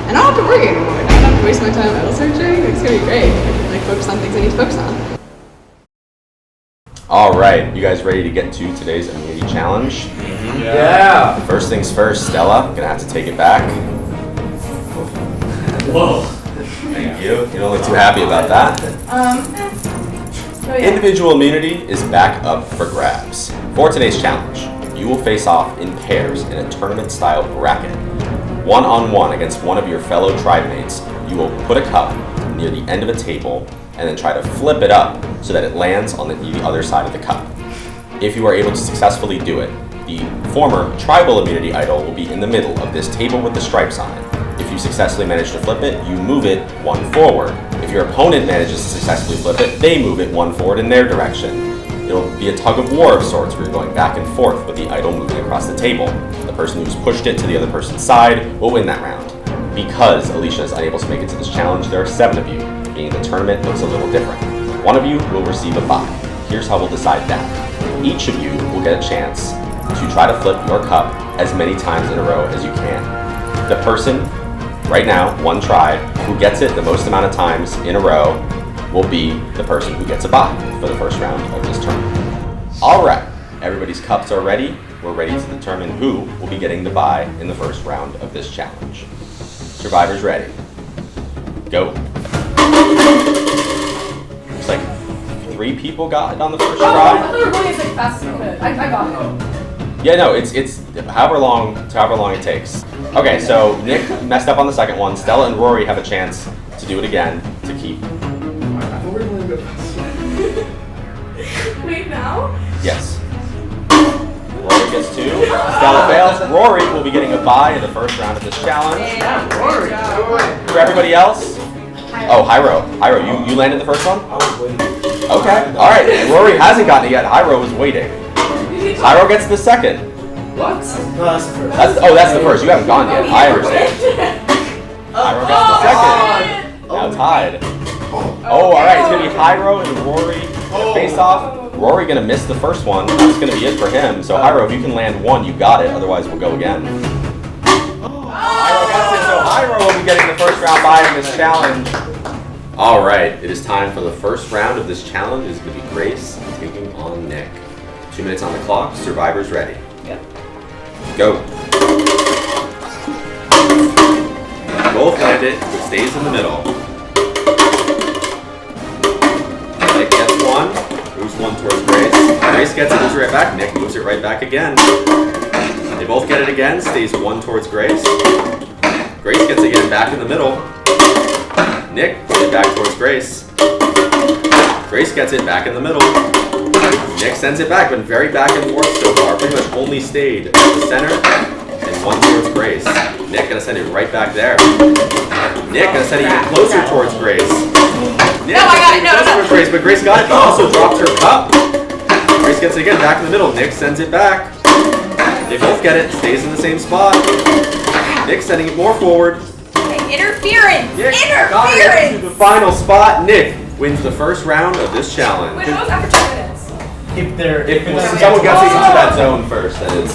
And I don't have to worry anymore. I don't have to waste my time idol searching. It's gonna be great. I can like focus on things I need to focus on. All right, you guys ready to get to today's immunity challenge? Yeah. First things first, Stella, gonna have to take it back. Whoa. Thank you. You don't look too happy about that. Individual immunity is back up for grabs. For today's challenge, you will face off in pairs in a tournament-style bracket. One-on-one against one of your fellow tribe mates, you will put a cup near the end of a table and then try to flip it up so that it lands on the other side of the cup. If you are able to successfully do it, the former tribal immunity idol will be in the middle of this table with the stripes on it. If you successfully manage to flip it, you move it 1 forward. If your opponent manages to successfully flip it, they move it 1 forward in their direction. It'll be a tug of war of sorts where you're going back and forth with the idol moving across the table. The person who's pushed it to the other person's side will win that round. Because Alicia is unable to make it to this challenge, there are 7 of you, meaning the tournament looks a little different. 1 of you will receive a bye. Here's how we'll decide that. Each of you will get a chance to try to flip your cup as many times in a row as you can. The person, right now, 1 tribe, who gets it the most amount of times in a row will be the person who gets a bye for the first round of this tournament. All right, everybody's cups are ready. We're ready to determine who will be getting the bye in the first round of this challenge. Survivors ready. Go. Looks like 3 people got it on the first I try. thought we were going as like fast as we could. I got it. Yeah, no, it's however long it takes. Okay, so Nick messed up on the second one. Stella and Rory have a chance to do it again to keep. Wait, now? Yes. Rory gets 2. Stella fails. Rory will be getting a bye in the first round of this challenge. For everybody else? Oh, Hyro. Hyro, you landed the first one? I was waiting. Okay, alright. Rory hasn't gotten it yet. Hyro is waiting. Hyro gets the second. What? No, that's the first. That's the first. You haven't gone yet. I understand. Hyro gets the second. Now tied. Oh, alright. It's going to be Hyro and Rory face off. Rory going to miss the first one. That's going to be it for him. So Hyro, if you can land one, you got it. Otherwise, we'll go again. Hyro gets it. So Hyro will be getting the first round bye in this challenge. Alright, it is time for the first round of this challenge. It's going to be Grace taking on Nick. 2 minutes on the clock. Survivor's ready. Yep. Go. Both land it. It stays in the middle. Nick gets one. Moves one towards Grace. Grace gets it. Moves it right back. Nick moves it right back again. They both get it again. Stays one towards Grace. Grace gets it again back in the middle. Nick puts it back towards Grace. Grace gets it back in the middle. Nick sends it back, but very back and forth so far. Pretty much only stayed at the center and one towards Grace. Nick gonna send it right back there. Nick gonna send it even closer towards Grace. Nick towards Grace, but Grace got it, but also dropped her cup. Grace gets it again, back in the middle. Nick sends it back. They both get it, stays in the same spot. Nick sending it more forward. Interference! Nick Interference! got it to the final spot.Ck wins the first round of this challenge. Wait, what was after 2 minutes? If someone gets it into that zone first, then it's...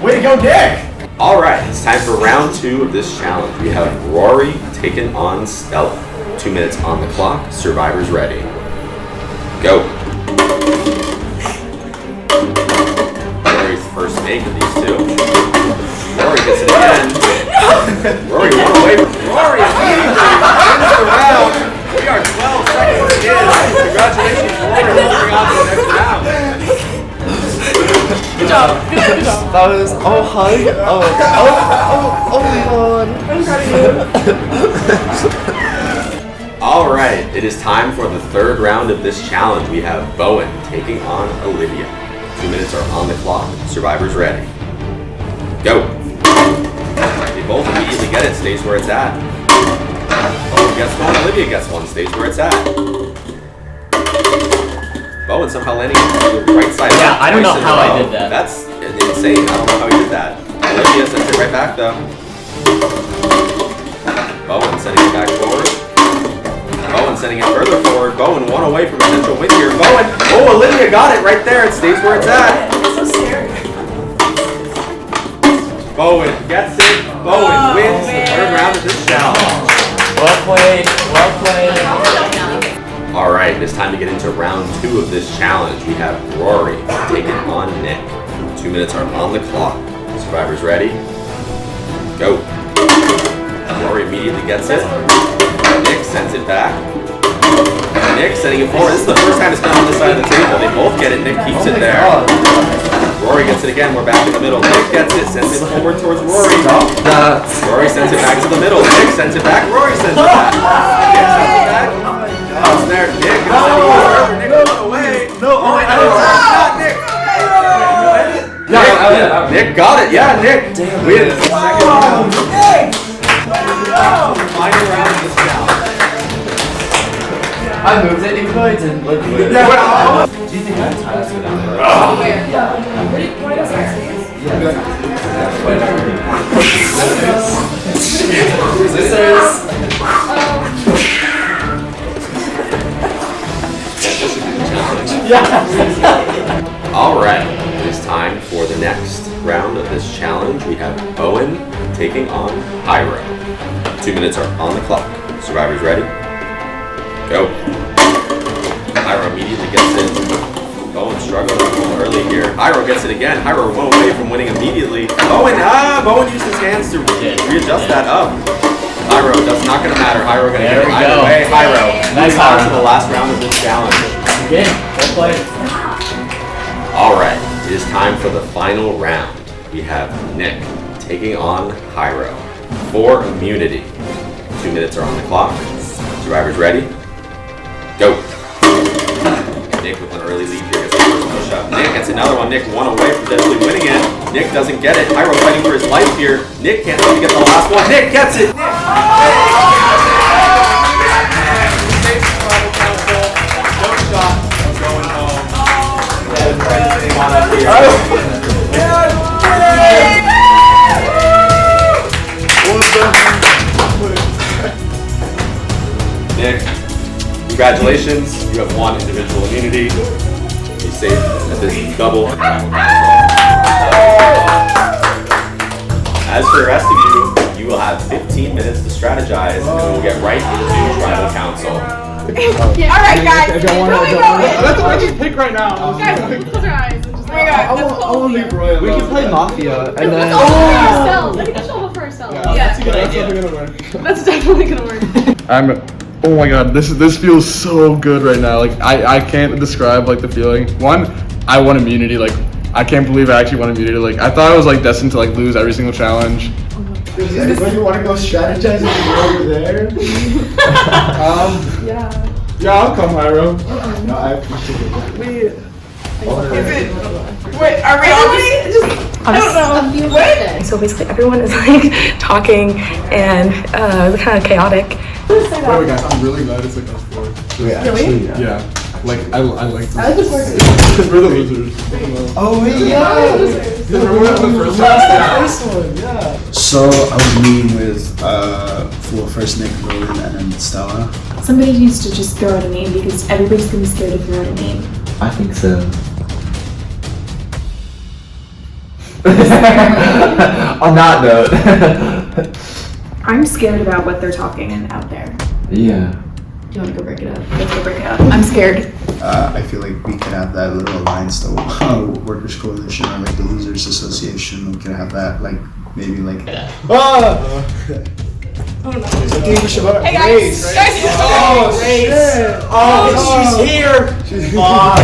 Way to go, Nick! Alright, it's time for round 2 of this challenge. We have Rory taking on Stella. 2 minutes on the clock. Survivor's ready. Go. Rory's first make of these two. Rory gets it again. Rory one away from Rory immediately wins the round. We are 12 seconds in. Congratulations, Rory, moving on to the next round. Good job. Good job. That was hug. Oh Lord. I'm proud of you. Alright, it is time for the third round of this challenge. We have Bowen taking on Olivia. 2 minutes are on the clock. Survivor's ready. Go. They both immediately get it, stays where it's at. Bowen gets one, Olivia gets one, stays where it's at. Bowen somehow landing on the right side. Yeah, I don't know how I did that. That's insane. I don't know how he did that. Olivia sends it right back though. Bowen sending it back forward. Bowen sending it further forward. Bowen one away from potential win here. Bowen, oh, Olivia got it right there. It stays where it's at. I'm so scared. Bowen gets it. Bowen wins the third round of this challenge. Well played. Well played. Alright, it's time to get into round 2 of this challenge. We have Rory taking on Nick. 2 minutes are on the clock. Survivor's ready. Go. Rory immediately gets it. Nick sends it back. Nick sending it forward. This is the first time it's been on this side of the table. They both get it. Nick keeps it there. Rory gets it again. We're back in the middle. Nick gets it. Sends it forward towards Rory. Rory sends it back to the middle. Nick sends it back. Rory sends it back. Nick sends it back. Oh, it's there. Nick is sending it further. Nick went away. No, oh, wait, not Nick. Nick got it. Yeah, Nick wins the second round. Final round of this challenge. I moved it. You could and look. Do you think I have time to go down there? Scissors. Alright, it is time for the next round of this challenge. We have Bowen taking on Hyro. 2 minutes are on the clock. Survivor's ready. Go. Hyro immediately gets it. Bowen struggling a little early here. Hyro gets it again. Hyro one away from winning immediately. Bowen used his hands to readjust that up. Hyro, that's not going to matter. Hyro going to get it either way. Hyro, nice on to the last round of this challenge. Again, well played. Alright, it is time for the final round. We have Nick taking on Hyro for immunity. 2 minutes are on the clock. Survivor's ready. Go. Nick with an early lead here gets the first push up. Nick gets another one. Nick one away from potentially winning it. Nick doesn't get it. Hyro fighting for his life here. Nick can't seem to get the last one. Nick gets it. Nick. Nick, congratulations. You have won individual immunity. Be safe at this double. As for the rest of you, you will have 15 minutes to strategize, and then we'll get right into tribal council. Alright, guys. Let's just pick right now. Guys, close your eyes. I want to leave Roy. We can play Mafia and then. I think we should all vote for ourselves. Yeah. That's definitely gonna work. That's definitely gonna work. Oh my god, this feels so good right now. Like I can't describe like the feeling. One, I won immunity. Like I can't believe I actually won immunity. Like I thought I was like destined to like lose every single challenge. Does anybody want to go strategize over there? Yeah, I'll come, Hyro. No, I appreciate it. Wait, are we all just? I don't know. What? So basically, everyone is like talking and kind of chaotic. Wait, guys, I'm really glad it's like us four. Wait, actually, Yeah. Like I like this. I like the fourth. Because we're the losers. Oh wait, yeah. Remember the first one? Yeah. So I was meeting with first Nick, Rowan, and then Stella. Somebody needs to just throw out a name because everybody's gonna be scared to throw out a name. I think so. On that note. I'm scared about what they're talking and out there. Yeah. Do you want to go break it up? Let's go break it up. I'm scared. I feel like we could have that little alliance, the Workers Coalition, or like the Losers Association. We could have that, like maybe like. Hey guys! Oh shit! Oh, she's here! She's fuck!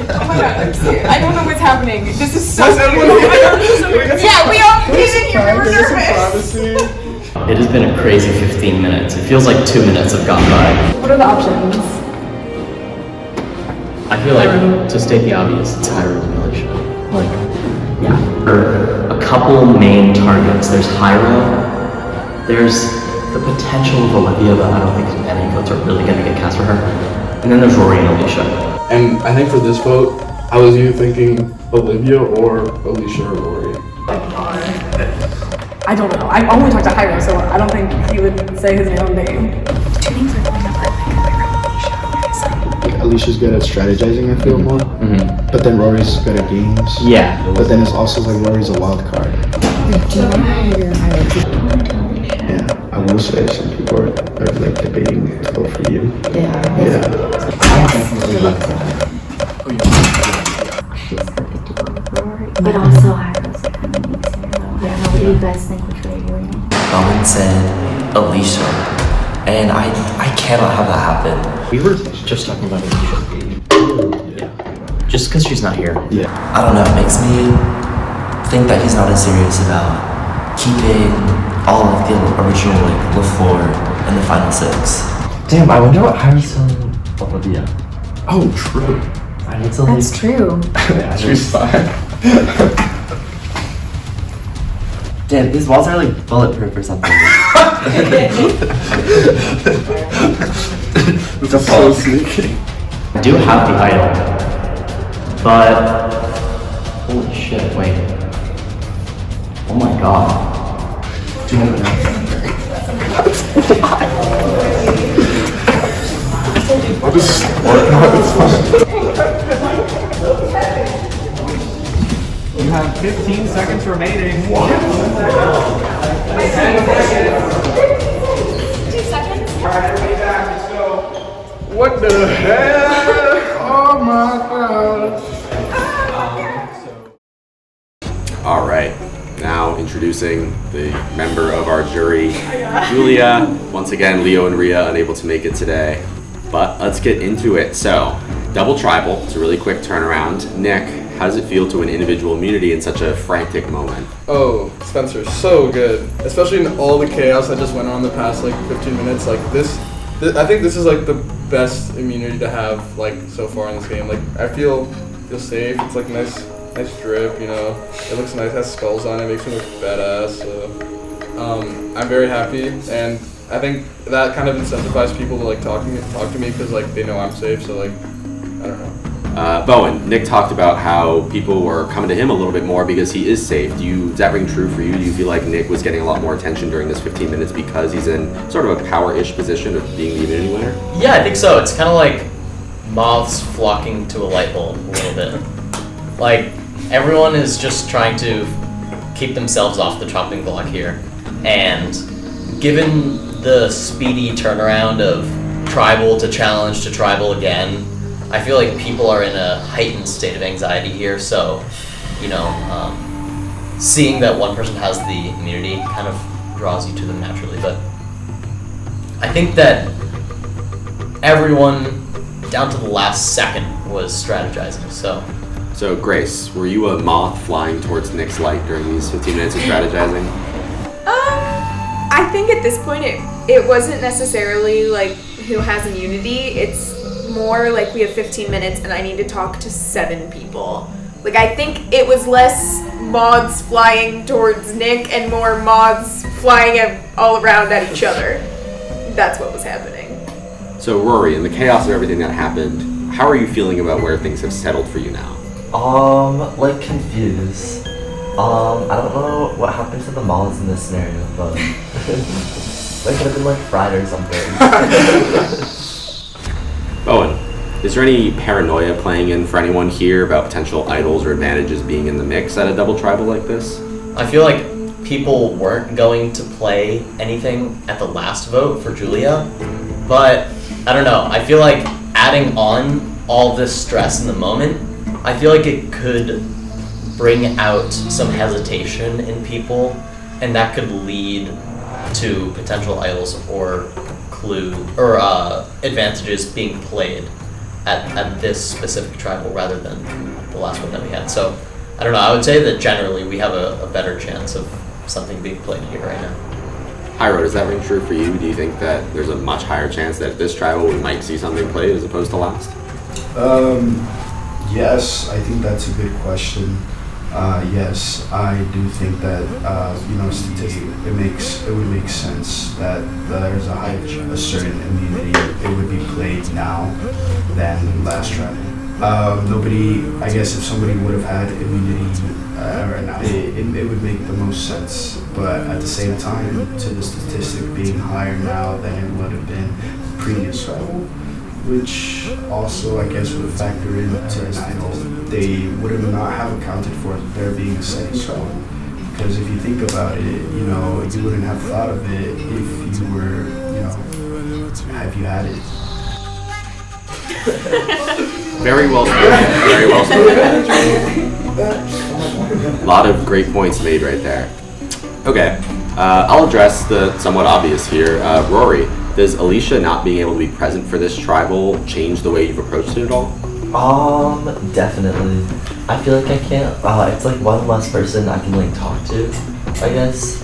Oh my god, I'm scared. I don't know what's happening. This is so weird. Yeah, we all came in here. We were nervous. It has been a crazy 15 minutes. It feels like 2 minutes have gone by. What are the options? I feel like, to state the obvious, it's Hyro and Alicia. Like, yeah. A couple main targets. There's Hyro. There's the potential of Olivia, but I don't think any votes are really going to get cast for her. And then there's Rory and Alicia. And I think for this vote, I was either thinking Olivia or Alicia or Rory. I don't know. I've only talked to Hyro, so I don't think he would say his own name. Two names are going up. Like Alicia's good at strategizing, I feel more. Mm-hmm. But then Rory's good at games. Yeah. But then it's also like Rory's a wild card. Do you want to hire Hyro? Yeah, I will say some people are like debating to vote for you. Yeah. Yeah. But also Hyro's kind of needs to know. I don't know, what do you guys think, which way are you leaning? Bowen said Alicia, and I cannot have that happen. We were just talking about Alicia. Yeah. Just because she's not here. Yeah. I don't know, it makes me think that he's not as serious about keeping all of the original like LaFleur in the final six. Damn, I wonder what Hyro's telling Olivia. Oh, true. I need to That's true. Yeah, she's fine. Damn, these walls are like bulletproof or something. It's so sneaky. I do have the idol, but holy shit! Wait. Oh my god. Do you have I'll just work out. It's fine. You have 15 seconds remaining. 2 seconds. Alright, everybody back, let's go. What the hell? Oh my god. All right, now introducing the member of our jury, Julia. Once again, Leo and Rhea unable to make it today, but let's get into it. So, double tribal, it's a really quick turnaround. Nick, how does it feel to win individual immunity in such a frantic moment? Oh, Spencer, so good. Especially in all the chaos that just went on the past like 15 minutes. Like this I think this is like the best immunity to have like so far in this game. Like I feel safe. It's like nice drip, you know. It looks nice, has skulls on it, makes me look badass. So I'm very happy, and I think that kind of incentivizes people to like talk to me because like they know I'm safe. So like I don't know. Bowen, Nick talked about how people were coming to him a little bit more because he is safe. Does that ring true for you? Do you feel like Nick was getting a lot more attention during this 15 minutes because he's in sort of a power-ish position of being the immunity winner? Yeah, I think so. It's kind of like moths flocking to a light bulb a little bit. Like, everyone is just trying to keep themselves off the chopping block here. And given the speedy turnaround of tribal to challenge to tribal again, I feel like people are in a heightened state of anxiety here, so, seeing that one person has the immunity kind of draws you to them naturally, but I think that everyone, down to the last second, was strategizing, so. So, Grace, were you a moth flying towards Nick's light during these 15 minutes of strategizing? I think at this point it wasn't necessarily like who has immunity, it's more like we have 15 minutes and I need to talk to 7 people. Like, I think it was less moths flying towards Nick and more moths flying all around at each other. That's what was happening. So, Rory, in the chaos of everything that happened, how are you feeling about where things have settled for you now? Like confused. I don't know what happened to the moths in this scenario, but they could have been like fried or something. Bowen, is there any paranoia playing in for anyone here about potential idols or advantages being in the mix at a double tribal like this? I feel like people weren't going to play anything at the last vote for Julia, but I don't know. I feel like adding on all this stress in the moment, I feel like it could bring out some hesitation in people, and that could lead to potential idols or advantages being played at this specific tribal rather than the last one that we had. So I don't know, I would say that generally we have a better chance of something being played here right now. Hyro, does that ring true for you? Do you think that there's a much higher chance that at this tribal we might see something played as opposed to last? Yes, I think that's a good question. Yes, I do think that statistically it would make sense that there's a certain immunity. It would be played now than last tribal. Nobody, I guess, if somebody would have had immunity right now, it would make the most sense. But at the same time, to the statistic being higher now than it would have been previous tribal, which also, I guess, would factor into they would have not have accounted for there being a second tribal. Because if you think about it, you wouldn't have thought of it if you were, have you had it. Very well spoken. Very well spoken. A lot of great points made right there. Okay, I'll address the somewhat obvious here. Rory, does Alicia not being able to be present for this tribal change the way you've approached it at all? Definitely. I feel like I can't. It's like one less person I can talk to, I guess.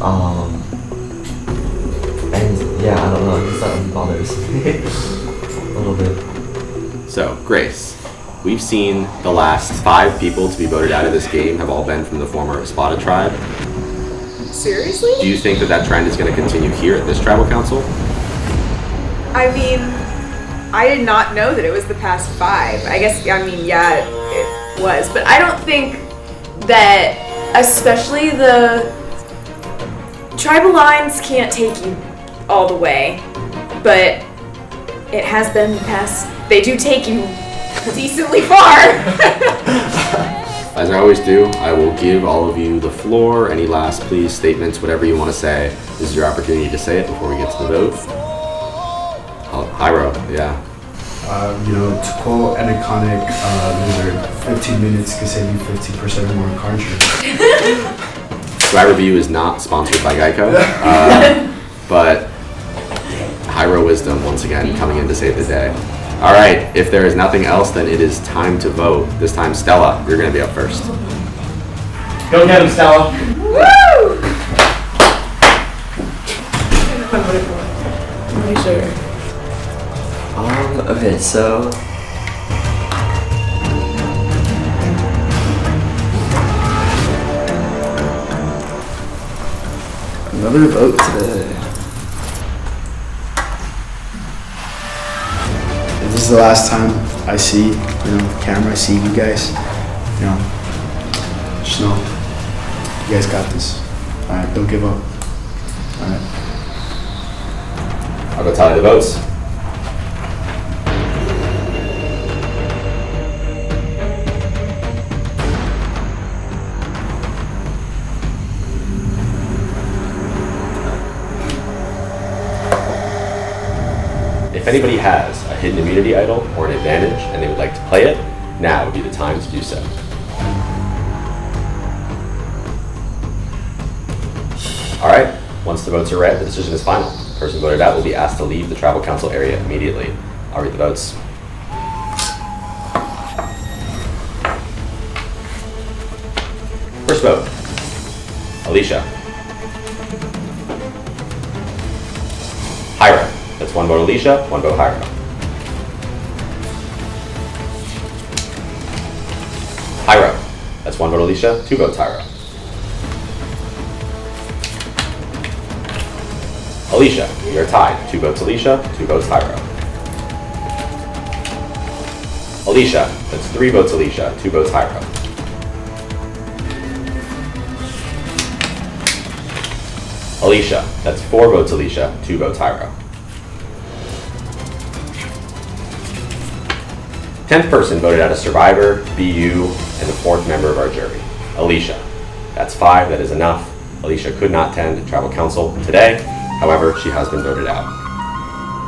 And yeah, I don't know. It just that bothers me a little bit. So, Grace, we've seen the last 5 people to be voted out of this game have all been from the former Spotted tribe. Seriously? Do you think that trend is going to continue here at this tribal council? I mean, I did not know that it was the past 5. I guess, yeah, it was. But I don't think that, especially the tribal lines can't take you all the way. But it has been past, they do take you decently far. As I always do, I will give all of you the floor. Any last please statements, whatever you want to say. This is your opportunity to say it before we get to the vote. Hyro, yeah. To quote an iconic loser, 15 minutes can save you 50% more car insurance. Driver Review is not sponsored by Geico, but Hyro Wisdom once again coming in to save the day. All right, if there is nothing else, then it is time to vote. This time, Stella, you're going to be up first. Go get him, Stella. Woo! Okay, so another vote today. Is this is the last time I see, the camera, I see you guys, just know, you guys got this. All right, don't give up. All right. I'll go tally the votes. If anybody has a hidden immunity idol or an advantage and they would like to play it, now would be the time to do so. All right, once the votes are read, the decision is final. The person voted out will be asked to leave the tribal council area immediately. I'll read the votes. First vote, Alicia. Hyra. That's 1 vote Alicia, 1 vote Hyra. Hyra. That's 1 vote Alicia, 2 votes Hyra. Alicia, we are tied. 2 votes Alicia, 2 votes Hyra. Alicia, that's 3 votes Alicia, 2 votes Hyra. Alicia, that's 4 votes Alicia, 2 votes Hyra. 10th person voted out as survivor, BU, and the 4th member of our jury, Alicia. That's 5, that is enough. Alicia could not attend tribal council today. However, she has been voted out.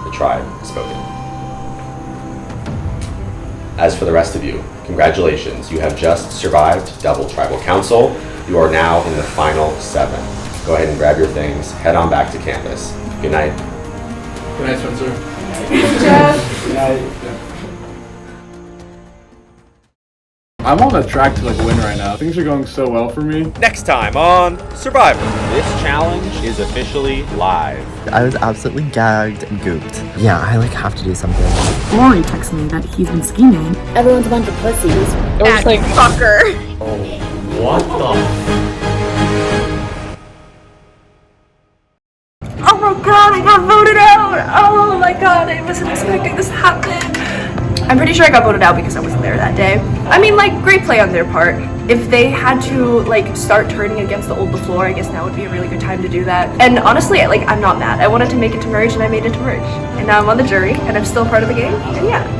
The tribe has spoken. As for the rest of you, congratulations. You have just survived double tribal council. You are now in the final 7. Go ahead and grab your things. Head on back to campus. Good night. Good night, Spencer. Jeff. Good night. I'm on a track to win right now. Things are going so well for me. Next time on Survivor. This challenge is officially live. I was absolutely gagged and gooped. Yeah, I have to do something. Rory texted me that he's been scheming. Everyone's a bunch of pussies. It was like fucker. What the? Oh my god, I got voted out! Oh my god, I wasn't expecting this to happen. I'm pretty sure I got voted out because I wasn't there that day. I mean, great play on their part. If they had to, start turning against the old LaFleur, I guess now would be a really good time to do that. And honestly, I'm not mad. I wanted to make it to merge, and I made it to merge. And now I'm on the jury, and I'm still part of the game, and yeah.